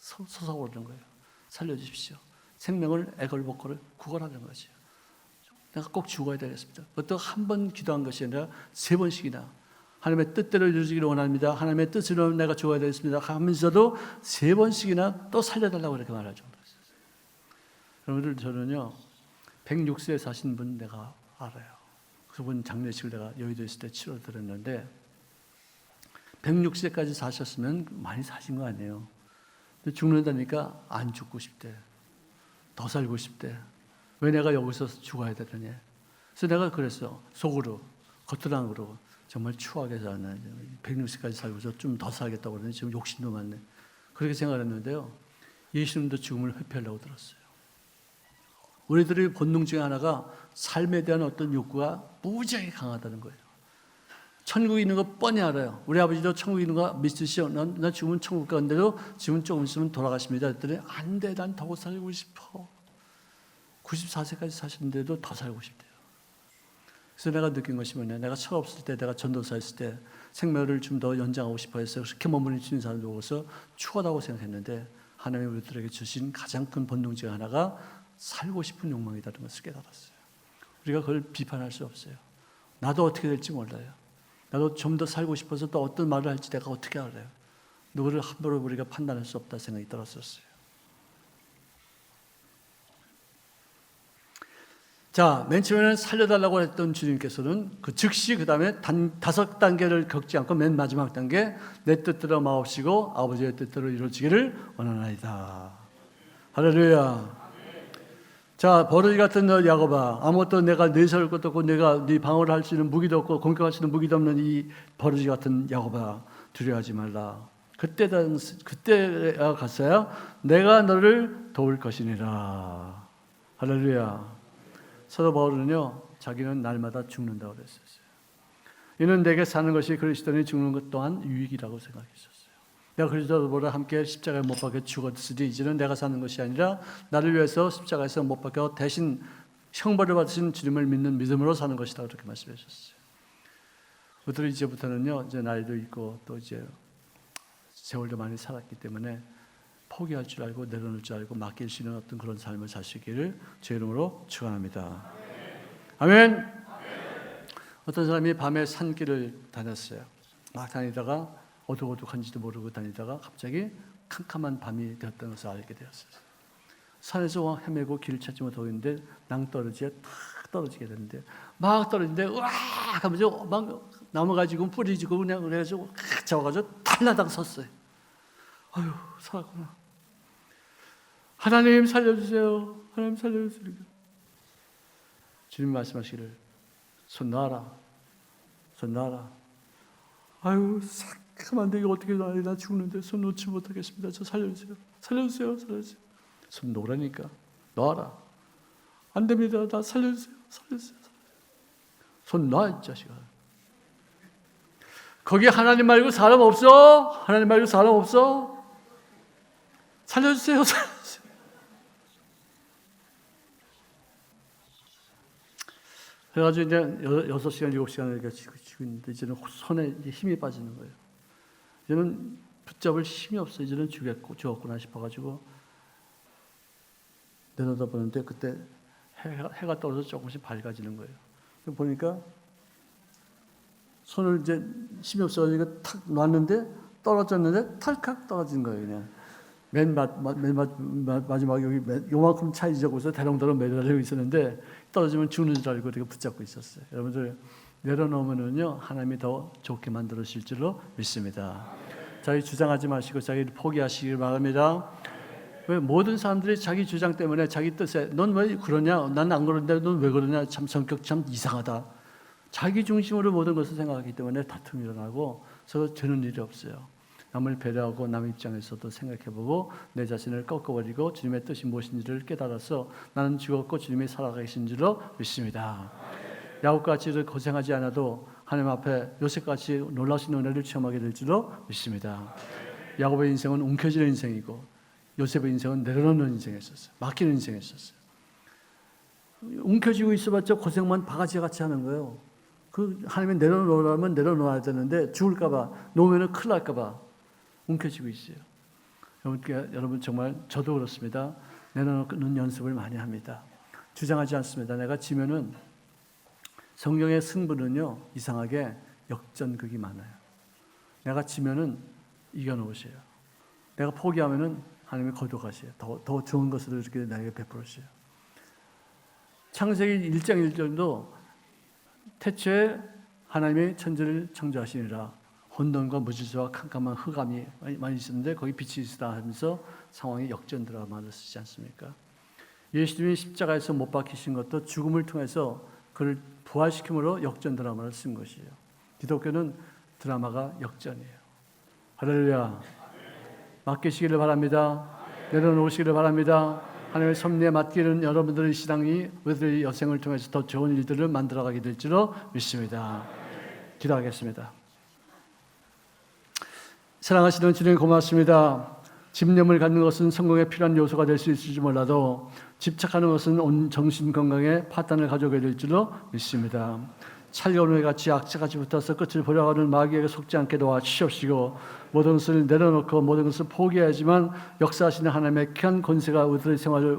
Speaker 3: 솟아오르는 거예요. 살려주십시오. 생명을 애걸복걸을 구걸하는 거죠. 내가 꼭 죽어야 되겠습니다. 그것도 한 번 기도한 것이 아니라 3번씩이나 하나님의 뜻대로 이루어지기를 원합니다. 하나님의 뜻으로 내가 죽어야 되겠습니다. 하면서도 3번씩이나 또 살려달라고 이렇게 말할 정도였어요. 여러분들 저는요 106세 사신 분 내가 알아요. 그분 장례식을 내가 여의도에 있을 때 치러 드렸는데 106세까지 사셨으면 많이 사신 거 아니에요. 근데 죽는다니까 안 죽고 싶대. 더 살고 싶대. 왜 내가 여기서 죽어야 되느냐. 그래서 내가 그랬어. 속으로 겉으로 안 그러고 정말 추하게 사는 106세까지 살고서 좀 더 살겠다고 그러는데 지금 욕심도 많네. 그렇게 생각했는데요. 예수님도 죽음을 회피하려고 들었어요. 우리들의 본능 중에 하나가 삶에 대한 어떤 욕구가 무지하게 강하다는 거예요. 천국에 있는 거 뻔히 알아요. 우리 아버지도 천국에 있는 거 믿으시오. 나 죽으면 천국 가는데도 지금 조금 있으면 돌아가십니다. 그랬더니 안 돼. 난 더 살고 싶어. 94세까지 사셨는데도 더 살고 싶대요. 그래서 내가 느낀 것이 뭐냐. 내가 철없을 때, 내가 전도사였을 때 생명을 좀 더 연장하고 싶어 했어요. 그렇게 머무르는 사람을 보고서 추하다고 생각했는데 하나님이 우리들에게 주신 가장 큰 본능 중 하나가 살고 싶은 욕망이라는 것을 깨달았어요. 우리가 그걸 비판할 수 없어요. 나도 어떻게 될지 몰라요. 나도 좀 더 살고 싶어서 또 어떤 말을 할지 내가 어떻게 알아요? 누구를 함부로 우리가 판단할 수 없다 생각이 들었었어요. 자, 맨 처음에는 살려달라고 했던 주님께서는 그 즉시 그 다음에 5단계를 겪지 않고 맨 마지막 단계, 내 뜻대로 마옵시고 아버지의 뜻대로 이루어지기를 원하나이다. 할렐루야. 자, 버러지 같은 너 야곱아, 아무것도 내가 내세울 것도 없고 내가 네 방어를 할 수 있는 무기도 없고 공격할 수 있는 무기도 없는 이 버러지 같은 야곱아, 두려워하지 말라. 그때가 갔어야 내가 너를 도울 것이니라. 할렐루야. 사도 바울은요, 자기는 날마다 죽는다고 그랬었어요. 이는 내게 사는 것이 그리스도니 죽는 것 또한 유익이라고 생각했었어요. 내가 그리스도보다 함께 십자가에 못 박혀 죽었으니 이제는 내가 사는 것이 아니라 나를 위해서 십자가에서 못 박혀 대신 형벌을 받으신 주님을 믿는 믿음으로 사는 것이다, 그렇게 말씀하셨어요. 우리들이 이제부터는요, 이제 나이도 있고 또 이제 세월도 많이 살았기 때문에 포기할 줄 알고 내려놓을 줄 알고 맡길 수 있는 어떤 그런 삶을 사시기를 제 이름으로 축원합니다. 아멘. 어떤 사람이 밤에 산길을 다녔어요. 막 다니다가 어둑어둑한지도 모르고 다니다가 갑자기 캄캄한 밤이 되었다는 것을 알게 되었어요. 산에서 헤매고 길을 찾지 못하고 있는데 낭떠러지에 탁 떨어지게 되는데 막 떨어지는데 으악 하면서 막 나무 가지고 뿌리 지고 그냥 그래가지고 잡아가지고 탈라당 섰어요. 아유, 살았구나. 하나님 살려주세요. 하나님 살려주세요. 주님 말씀하시기를 손 놔라. 손 놔라. 아유, 상큼한데 이거 어떻게 놔야 나 죽는데 손 놓지 못하겠습니다. 저 살려주세요. 살려주세요. 살려주세요. 손 놓으라니까. 놔라. 안 됩니다. 나 살려주세요. 살려주세요. 손 놔, 이 자식아. 거기 하나님 말고 사람 없어? 하나님 말고 사람 없어? 살려주세요. 살려주세요. 그래가지고 이제 6시간, 7시간을 이렇게 지고 있는데 이제는 손에 힘이 빠지는 거예요. 이제는 붙잡을 힘이 없어요. 이제는 죽었구나 싶어가지고 내려다보는데 그때 해가 떨어져 조금씩 밝아지는 거예요. 보니까 손을 이제 힘이 없어가지고 탁 놨는데 떨어졌는데 털칵 떨어진 거예요. 그냥 맨 마지막 여기 요만큼 차이 지고서 대롱대롱 매달리고 있었는데 떨어지면 죽는 줄 알고 이렇게 붙잡고 있었어요. 여러분들 내려놓으면은요 하나님이 더 좋게 만들어 주실 줄로 믿습니다. 자기 주장하지 마시고 자기를 포기하시길 바랍니다. 왜 모든 사람들이 자기 주장 때문에 자기 뜻에 넌 왜 그러냐? 난 안 그런데 넌 왜 그러냐? 참 성격 참 이상하다. 자기 중심으로 모든 것을 생각하기 때문에 다툼이 일어나고 서로 되는 일이 없어요. 남을 배려하고 남 입장에서도 생각해보고 내 자신을 꺾어버리고 주님의 뜻이 무엇인지를 깨달아서 나는 죽었고 주님이 살아계신 줄로 믿습니다. 야곱같이 고생하지 않아도 하나님 앞에 요셉같이 놀라신 은혜를 체험하게 될 줄로 믿습니다. 야곱의 인생은 움켜쥐는 인생이고 요셉의 인생은 내려놓는 인생이었어요. 맡기는 인생이었어요. 움켜쥐고 있어봤자 고생만 바가지같이 하는 거예요. 그 하나님이 내려놓으라면 내려놓아야 되는데 죽을까봐 놓으면 큰일 날까봐 움켜쥐고 있어요. 여러분 정말 저도 그렇습니다. 내려놓는 연습을 많이 합니다. 주장하지 않습니다. 내가 지면은 성경의 승부는요 이상하게 역전극이 많아요. 내가 지면은 이겨놓으세요. 내가 포기하면은 하나님이 거둬가세요. 더 좋은 것을 이렇게 나에게 베풀으세요. 창세기 1장 1절도 태초에 하나님이 천지를 창조하시니라 혼돈과 무질서와 캄캄한 흑암이 많이 있었는데 거기 빛이 있으라 하면서 상황이 역전 드라마를 쓰지 않습니까? 예수님이 십자가에서 못 박히신 것도 죽음을 통해서 그를 부활시킴으로 역전 드라마를 쓴 것이에요. 기독교는 드라마가 역전이에요. 할렐루야. 맡기시기를 바랍니다. 내려놓으시기를 바랍니다. 하나님의 섭리에 맡기는 여러분들의 신앙이 우리들의 여생을 통해서 더 좋은 일들을 만들어가게 될 줄로 믿습니다. 기도하겠습니다. 사랑하시는 주님 고맙습니다. 집념을 갖는 것은 성공에 필요한 요소가 될 수 있을지 몰라도 집착하는 것은 온 정신 건강에 파탄을 가져오게 될 줄로 믿습니다. 찰려오는 같이 악재같이 붙어서 끝을 보려가는 마귀에게 속지 않게 도와주시옵시고 모든 것을 내려놓고 모든 것을 포기하지만 역사하시는 하나님의 귀한 권세가 우리들의 생활을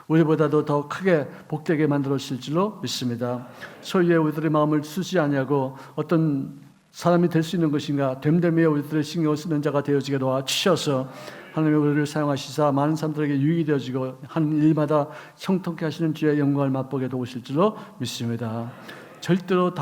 Speaker 3: 우리보다도 더 크게 복되게 만들어 주실 줄로 믿습니다. 소유의 우리들의 마음을 쓰지 아니하고 어떤 사람이 될 수 있는 것인가 됨됨이에 우리들의 신경을 쓰는 자가 되어지게 도와주셔서 하나님의 우리를 사용하시사 많은 사람들에게 유익이 되어지고 하는 일마다 형통케 하시는 주의 영광을 맛보게 도우실 줄로 믿습니다. 절대로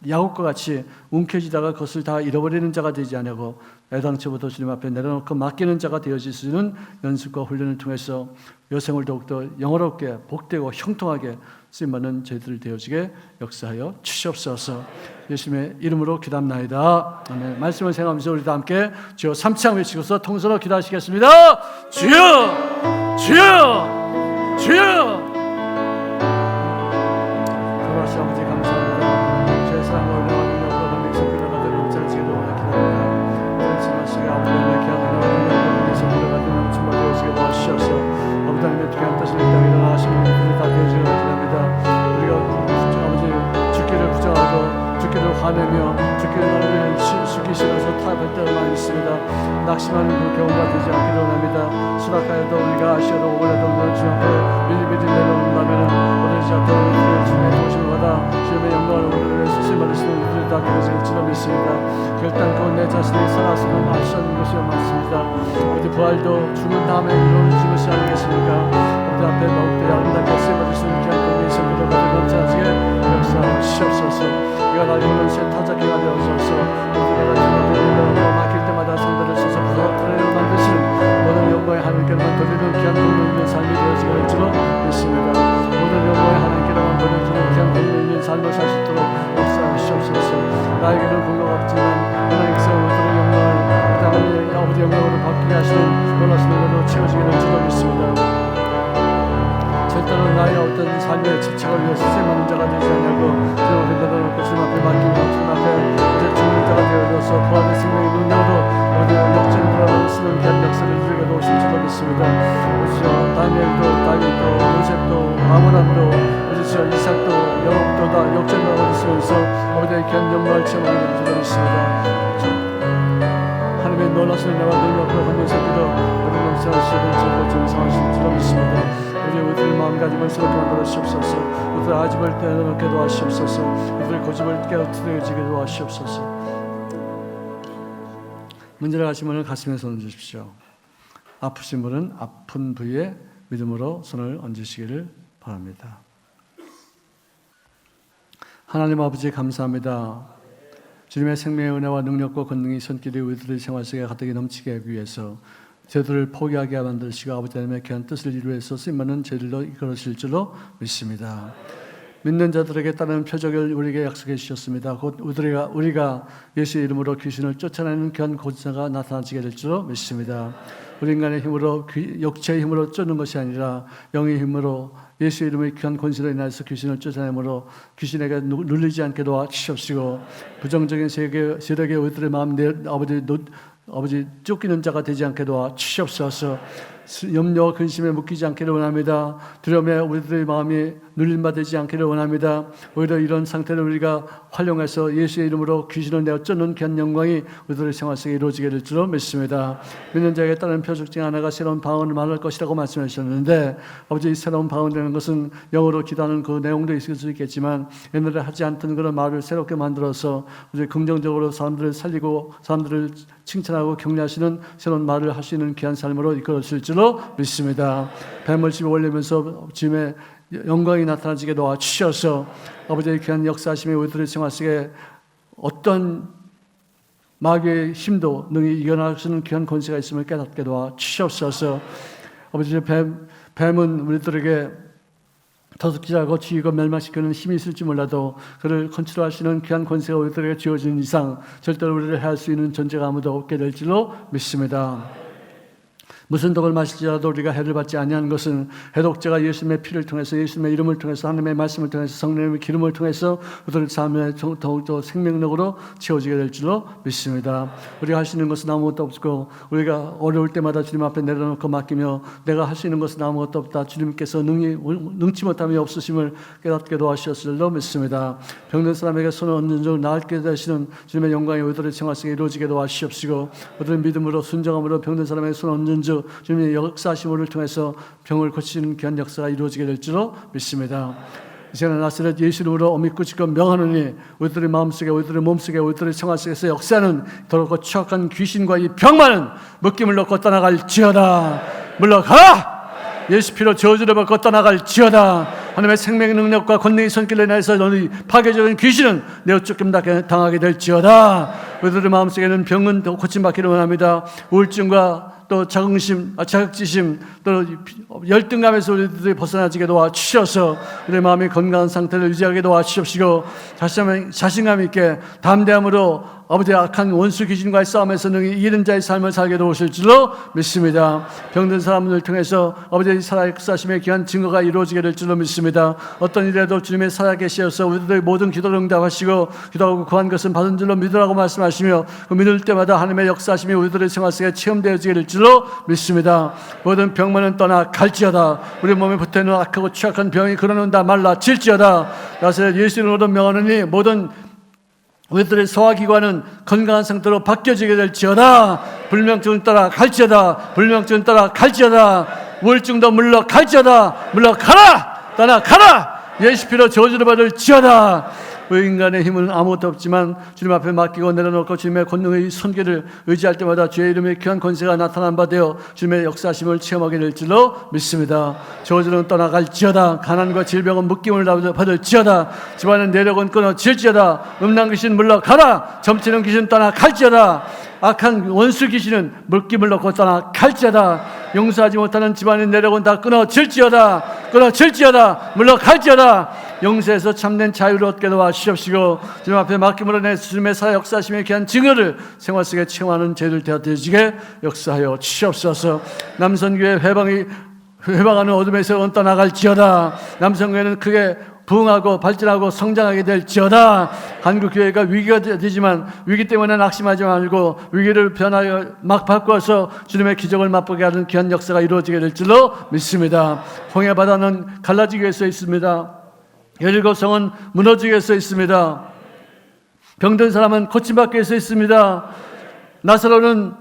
Speaker 3: 야곱과 같이 움켜쥐다가 그것을 다 잃어버리는 자가 되지 않고 애당초부터 주님 앞에 내려놓고 맡기는 자가 되어질 수 있는 연습과 훈련을 통해서 여생을 더욱더 영화롭게 복되고 형통하게 쓰임받는 저희들 되어지게 역사하여 주시옵소서. 예수님의 이름으로 기도합나이다. 아멘. 말씀을 생각하면서 우리 다 함께 주여 삼창 외치고서 통성으로 기도하시겠습니다. 주여 주여 주여. 돌아가신 아버지 감사합니다. 제 사랑과 은혜와 능력과 능력과 성결과 된 넘쳐지게 도와주옵소서. 오늘 지나시게 아버지의 귀한 은혜와 능력과 성결과 된 넘쳐가 되어지게 도와주시옵소서. 아버지 하나님의 귀한 뜻을 이 땅에 일어나시는 분들이 다 되어지게 도와주옵소서. 우리가 아버지 죽기를 부정하고 죽기를 화내며 죽기를 나를 죽기 싫어서 타협할 때가 많이 있습니다. 낙심하는 그 경우가 되지 않기를 원합니다. 수락하여도 우리가 아쉬워도 오고라도 너를 주 앞에 미리미리 내려온다면 오늘 주 앞에 우리의 주님의 도심을 받아 주님의 영광을 우리를 위해서 쓰임받으시는 우리들이 다 되어질 줄 믿습니다. 결단코 내 자신이 살아서는 할 수 없는 것이 맞습니다. 아버지 부활도 죽은 다음에 이루어진 것이 아니겠습니까? 아버지 앞에 더욱더 아름답게 쓰임받으시는 귀한 권위의 성도가 넘쳐나지게 역사하시옵소서. 이가 날이 오는 새 타작기가 되어서서 우리가 주님을 맡길 때마다 상대를 써서 부서뜨리려 만드시는 모든 영광의 하나님께로만 돌리는 귀한 권위 있는 삶이 되어지게 될 줄로 믿습니다. 모든 영광의 하나님께로만 돌려주는 귀한 권위 있는 삶을 살 수 있도록 역사하시옵소서. 나에게는 공로가 없지만 하나님께서 우리들의 영광을 하나님의 아버지 영광으로 바뀌게 하시는 놀라신 은혜로 채워지게 될 줄로 믿습니다. 절대로 나의 어떤 삶의 집착을 위해서 쓰임받는 자가 되지 않냐고 주님 앞에 내려놓고 주님 앞에 맡기며 주님 앞에 이제 죽는 자가 되어져서 부활의 생명의 능력으로 우리 역전으로 쓰는 귀한 역사를 이루게 도우실 줄로 믿습니다. 우리 다니엘도 다윗도 요셉도 아브라함도 우리 이삭도 야곱도 다 역전으로 쓰면서 아버지의 귀한 영광을 체험하게 될 줄로 믿습니다. 하나님의 놀라신 은혜와 능력과 권능을 기도 우리 넘쳐나시는 줄로 증상하실 줄로 믿습니다. 우리의 마음가짐을 새롭게 만들어 주시옵소서. 우리의 아집을 떼어놓게 도와주시옵소서. 우리의 고집을 깨어뜨려지게 도와주시옵소서. 문제를 가신 분은 가슴에 손을 주십시오. 아프신 분은 아픈 부위에 믿음으로 손을 얹으시기를 바랍니다. 하나님 아버지 감사합니다. 주님의 생명의 은혜와 능력과 권능이 손길이 우리들의 생활 속에 가득히 넘치게 하기 위해서 저들을 포기하게 만드시고 아버지 하나님의 귀한 뜻을 이루어서 쓰임받는 저들로 이끌어질 줄로 믿습니다. 믿는 자들에게 따르는 표적을 우리에게 약속해 주셨습니다. 곧 우리가 예수의 이름으로 귀신을 쫓아내는 귀한 권세가 나타나지게 될 줄로 믿습니다. 우리 인간의 힘으로 육체의 힘으로 쫓는 것이 아니라 영의 힘으로 예수의 이름의 귀한 권세로 인하여서 귀신을 쫓아내므로 귀신에게 눌리지 않게 도와주시옵시고 부정적인 세력에 우리들의 마음 아버지 쫓기는 자가 되지 않게 도와주시옵소서. 염려와 근심에 묶이지 않기를 원합니다. 두려움에 우리들의 마음이 눌림바 되지 않기를 원합니다. 오히려 이런 상태를 우리가 활용해서 예수의 이름으로 귀신을 내어 쫓는 귀한 영광이 우리들의 생활 속에 이루어지게 될 줄로 믿습니다. 믿는 자에게 따른 표적 중 하나가 새로운 방언을 말할 것이라고 말씀하셨는데 아버지 이 새로운 방언이라는 것은 영어로 기도하는 그 내용도 있을 수 있겠지만 옛날에 하지 않던 그런 말을 새롭게 만들어서 이제 긍정적으로 사람들을 살리고 사람들을 칭찬하고 격려하시는 새로운 말을 할 수 있는 귀한 삶으로 이끌어질 줄로 믿습니다. 뱀을 집에 올리면서 주님의 영광이 나타나지게 도와주셔서 아버지의 귀한 역사하심에 우리들의 생활 속에 어떤 마귀의 힘도 능히 이겨낼 수 있는 귀한 권세가 있음을 깨닫게 도와주시옵소서. 아버지 뱀은 우리들에게 더럽히고 죽이고 멸망시키는 힘이 있을지 몰라도 그를 컨트롤하시는 귀한 권세가 우리들에게 주어진 이상 절대로 우리를 해할 수 있는 존재가 아무도 없게 될 줄로 믿습니다. 무슨 독을 마실지라도 우리가 해를 받지 아니하는 것은 해독제가 예수님의 피를 통해서, 예수님의 이름을 통해서, 하나님의 말씀을 통해서, 성령님의 기름을 통해서 우리들 삶에 더욱더 생명력으로 채워지게 될 줄로 믿습니다. 우리가 할 수 있는 것은 아무것도 없고, 우리가 어려울 때마다 주님 앞에 내려놓고 맡기며, 내가 할 수 있는 것은 아무것도 없다, 주님께서 능치 못함이 없으심을 깨닫게 도와주셨을 줄로 믿습니다. 병든 사람에게 손을 얹는 줄 나을게 되시는 주님의 영광이 우리들의 생활 속에 이루어지게 도와주시옵시고, 우리들의 믿음으로 순종함으로 병든 사람에게 손을 얹는 줄 주님의 역사심을 통해서 병을 고치는 귀한 역사가 이루어지게 될 줄로 믿습니다. 이제는 나사렛 예수 이름으로 믿고 지금 명하노니 우리들의 마음속에, 우리들의 몸속에, 우리들의 생활 속에서 역사는 더럽고 추악한 귀신과 이 병만은 묶임을 놓고 떠나갈지어다. 물러가라! 예수 피로 저주를 받고 떠나갈지어다. 하나님의 생명의 능력과 권능의 손길로 인해서 너희 파괴적인 귀신은 내어 쫓김 당하게 될지어다. 우리들의 마음속에는 병은 고침받기를 원합니다. 우울증과 또 자격지심, 또 열등감에서 우리들이 벗어나지게 도와주셔서 우리의 마음이 건강한 상태를 유지하게 도와주시옵시고, 자신감 있게 담대함으로 아버지의 악한 원수 귀신과의 싸움에서 능히 이기는 자의 삶을 살게 도우실 줄로 믿습니다. 병든 사람을 통해서 아버지의 살아계심의 귀한 증거가 이루어지게 될 줄로 믿습니다. 어떤 일에도 주님의 살아계시어서 우리들의 모든 기도를 응답하시고, 기도하고 구한 것은 받은 줄로 믿으라고 말씀하시며, 그 믿을 때마다 하나님의 역사심이 우리들의 생활 속에 체험되어지게 될 줄로 믿습니다. 모든 병만은 떠나갈지어다. 우리 몸에 붙어있는 악하고 취약한 병이 그러는다 말라 질지어다. 나사렛 예수 이름으로 명하노니 모든 우리들의 소화기관은 건강한 상태로 바뀌어지게 될지어다. 불면증은 떠나갈지어다. 불면증은 떠나갈지어다. 우울증도 물러갈지어다. 물러가라! 떠나가라! 예수 피로 저주를 받을지어다. 그 인간의 힘은 아무것도 없지만 주님 앞에 맡기고 내려놓고 주님의 권능의 손길을 의지할 때마다 주의 이름의 귀한 권세가 나타난 바 되어 주님의 역사심을 체험하게 될 줄로 믿습니다. 저주는 떠나갈지어다. 가난과 질병은 묶임을 받을지어다. 집안의 내력은 끊어질지어다. 음란 귀신 물러가라. 점치는 귀신 떠나갈지어다. 악한 원수 귀신은 묶임을 놓고 떠나갈지어다. 용서하지 못하는 집안의 내력은 다 끊어질지어다. 끊어질지어다. 물러갈지어다. 용서에서 참된 자유를 얻게 도와주시옵시고, 주님 앞에 맡김으로 내 주님의 사역 역사심의 귀한 증거를 생활 속에 체험하는 죄를 되어지게 역사하여 주시옵소서. 남선교회 회방하는 어둠에서 떠나갈지어다. 남선교회는 크게 부흥하고 발전하고 성장하게 될지어다. 한국교회가 위기가 되지만 위기 때문에 낙심하지 말고 위기를 변하여 막 바꿔서 주님의 기적을 맛보게 하는 귀한 역사가 이루어지게 될 줄로 믿습니다. 홍해 바다는 갈라지게 해서 있습니다. 여리고 성은 무너지게 해서 있습니다. 병든 사람은 고침받게 해서 있습니다. 나사로는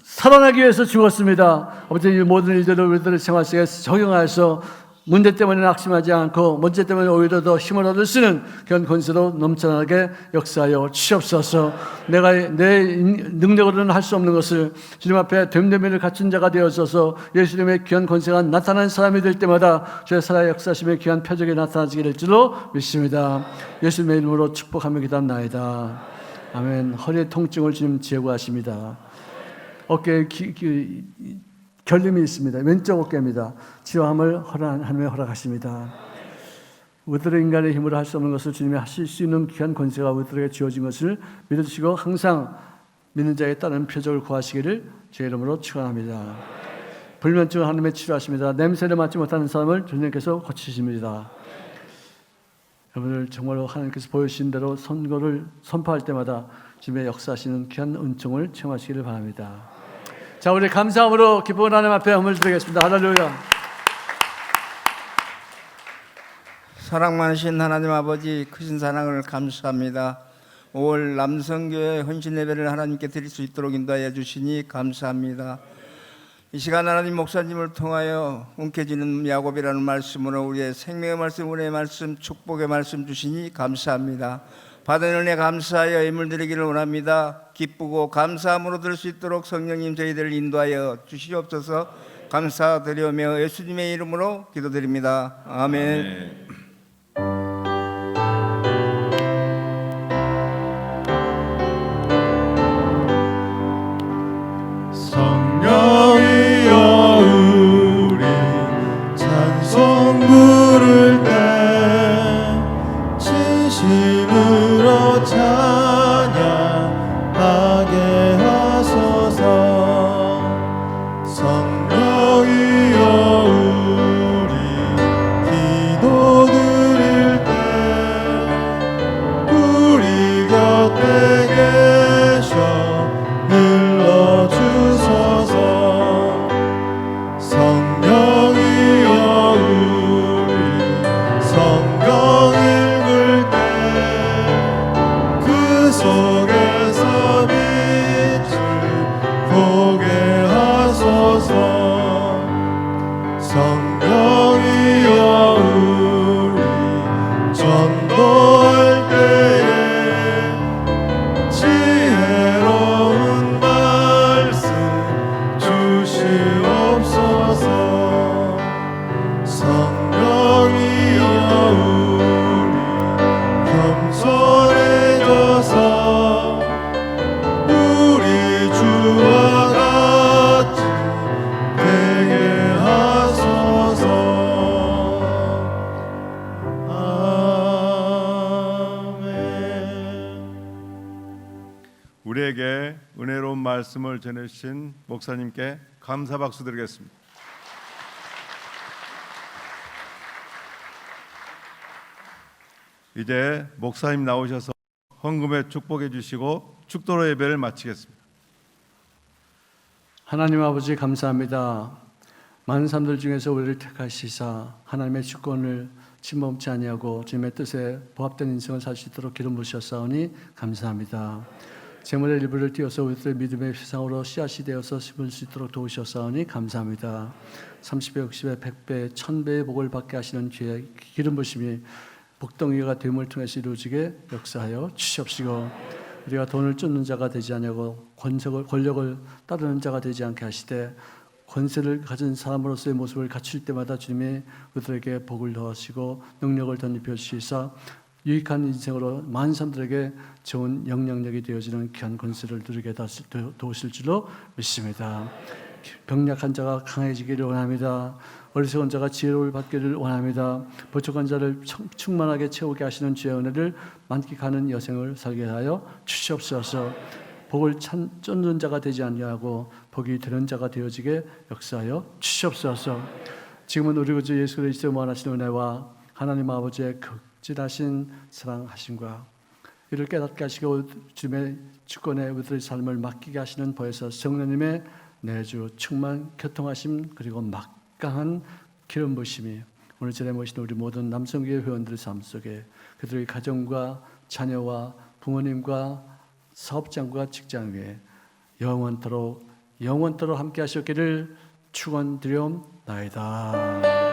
Speaker 3: 살아나기 위해서 죽었습니다. 아버지, 이 모든 일들을 우리들의 생활 속에 적용하여서 문제 때문에 낙심하지 않고 문제 때문에 오히려 더 힘을 얻을 수 있는 그런 권세로 넘쳐나게 역사하여 주시옵소서. 내가 내 능력으로는 할 수 없는 것을 주님 앞에 됨됨이를 갖춘 자가 되어져서 예수님의 귀한 권세가 나타나는 사람이 될 때마다 주의 살아의 역사심의 귀한 표적이 나타나지게 될 줄로 믿습니다. 예수님의 이름으로 축복하며 기도합나이다. 아멘. 허리의 통증을 주님 제거하십니다. 어깨에 결림이 있습니다. 왼쪽 어깨입니다. 치료함을 하나님의 허락하십니다. 우리들의 인간의 힘으로 할 수 없는 것을 주님이 하실 수 있는 귀한 권세가 우리들에게 주어진 것을 믿으시고 항상 믿는 자에 따른 표적을 구하시기를 제 이름으로 축원합니다. 불면증을 하나님의 치료하십니다. 냄새를 맡지 못하는 사람을 주님께서 고치십니다. 여러분들 정말로 하나님께서 보여주신 대로 선거를 선포할 때마다 주님의 역사하시는 귀한 은총을 체험하시기를 바랍니다. 자, 우리 감사함으로 기쁜 하나님 앞에 헌물 드리겠습니다. 할렐루야.
Speaker 4: 사랑 많으신 하나님 아버지, 크신 사랑을 감사합니다. 5월 남성교회 헌신 예배를 하나님께 드릴 수 있도록 인도하여 주시니 감사합니다. 이 시간 하나님 목사님을 통하여 움켜쥐는 야곱이라는 말씀으로 우리의 생명의 말씀, 은혜의 말씀, 축복의 말씀 주시니 감사합니다. 받은 은혜 감사하여 예물 드리기를 원합니다. 기쁘고 감사함으로 들 수 있도록 성령님 저희들을 인도하여 주시옵소서. 감사드리며 예수님의 이름으로 기도드립니다. 아멘.
Speaker 5: 성령이여 우리 찬송 부를 때 진심으로 찬양하게 하소서. 성령이여 우리 전도할 때에 지혜로운 말씀 주시옵소서. 성령이여 우리 겸손해져서 우리 주와 같이 되게 하소서. 아멘.
Speaker 1: 우리에게 은혜로운 말씀을 전해주신 목사님께 감사 박수 드리겠습니다. 이제 목사님 나오셔서 헌금에 축복해 주시고 축도로 예배를 마치겠습니다.
Speaker 3: 하나님 아버지 감사합니다. 많은 사람들 중에서 우리를 택하시사 하나님의 주권을 침범치 아니하고 주님의 뜻에 부합된 인생을 살 수 있도록 기름 부으셨사오니 감사합니다. 재물의 일부를 띄어서 우리들의 믿음의 세상으로 씨앗이 되어서 심을 수 있도록 도우셨사오니 감사합니다. 30배, 60배, 100배, 1000배의 복을 받게 하시는 주의 기름 부으심이 복덩이가 됨을 통해서 이루어지게 역사하여 주시옵시고, 우리가 돈을 쫓는 자가 되지 아니하고 권력을 따르는 자가 되지 않게 하시되 권세를 가진 사람으로서의 모습을 갖출 때마다 주님이 그들에게 복을 더하시고 능력을 덧입혀 주시사 유익한 인생으로 많은 사람들에게 좋은 영향력이 되어지는 귀한 권세를 누리게 도우실 줄로 믿습니다. 병약한 자가 강해지기를 원합니다. 어리석은 자가 지혜로움을 받기를 원합니다. 부족한 자를 충만하게 채우게 하시는 주의 은혜를 만끽하는 여생을 살게 하여 주시옵소서. 복을 쫓는 자가 되지 아니하고 복이 되는 자가 되어지게 역사하여 주시옵소서. 지금은 우리 구주 예수 그리스도의 무한하신 은혜와 하나님 아버지의 극진하신 사랑하심과 이를 깨닫게 하시고 주님의 주권에 우리들의 삶을 맡기게 하시는 보혜사 성령님의 내주 충만 교통하심 그리고 막강한 기름 부으심이 오늘 전에 모신 우리 모든 남성교회 회원들의 삶 속에 그들의 가정과 자녀와 부모님과 사업장과 직장 위에 영원토록 함께 하셨기를 축원드리옵나이다.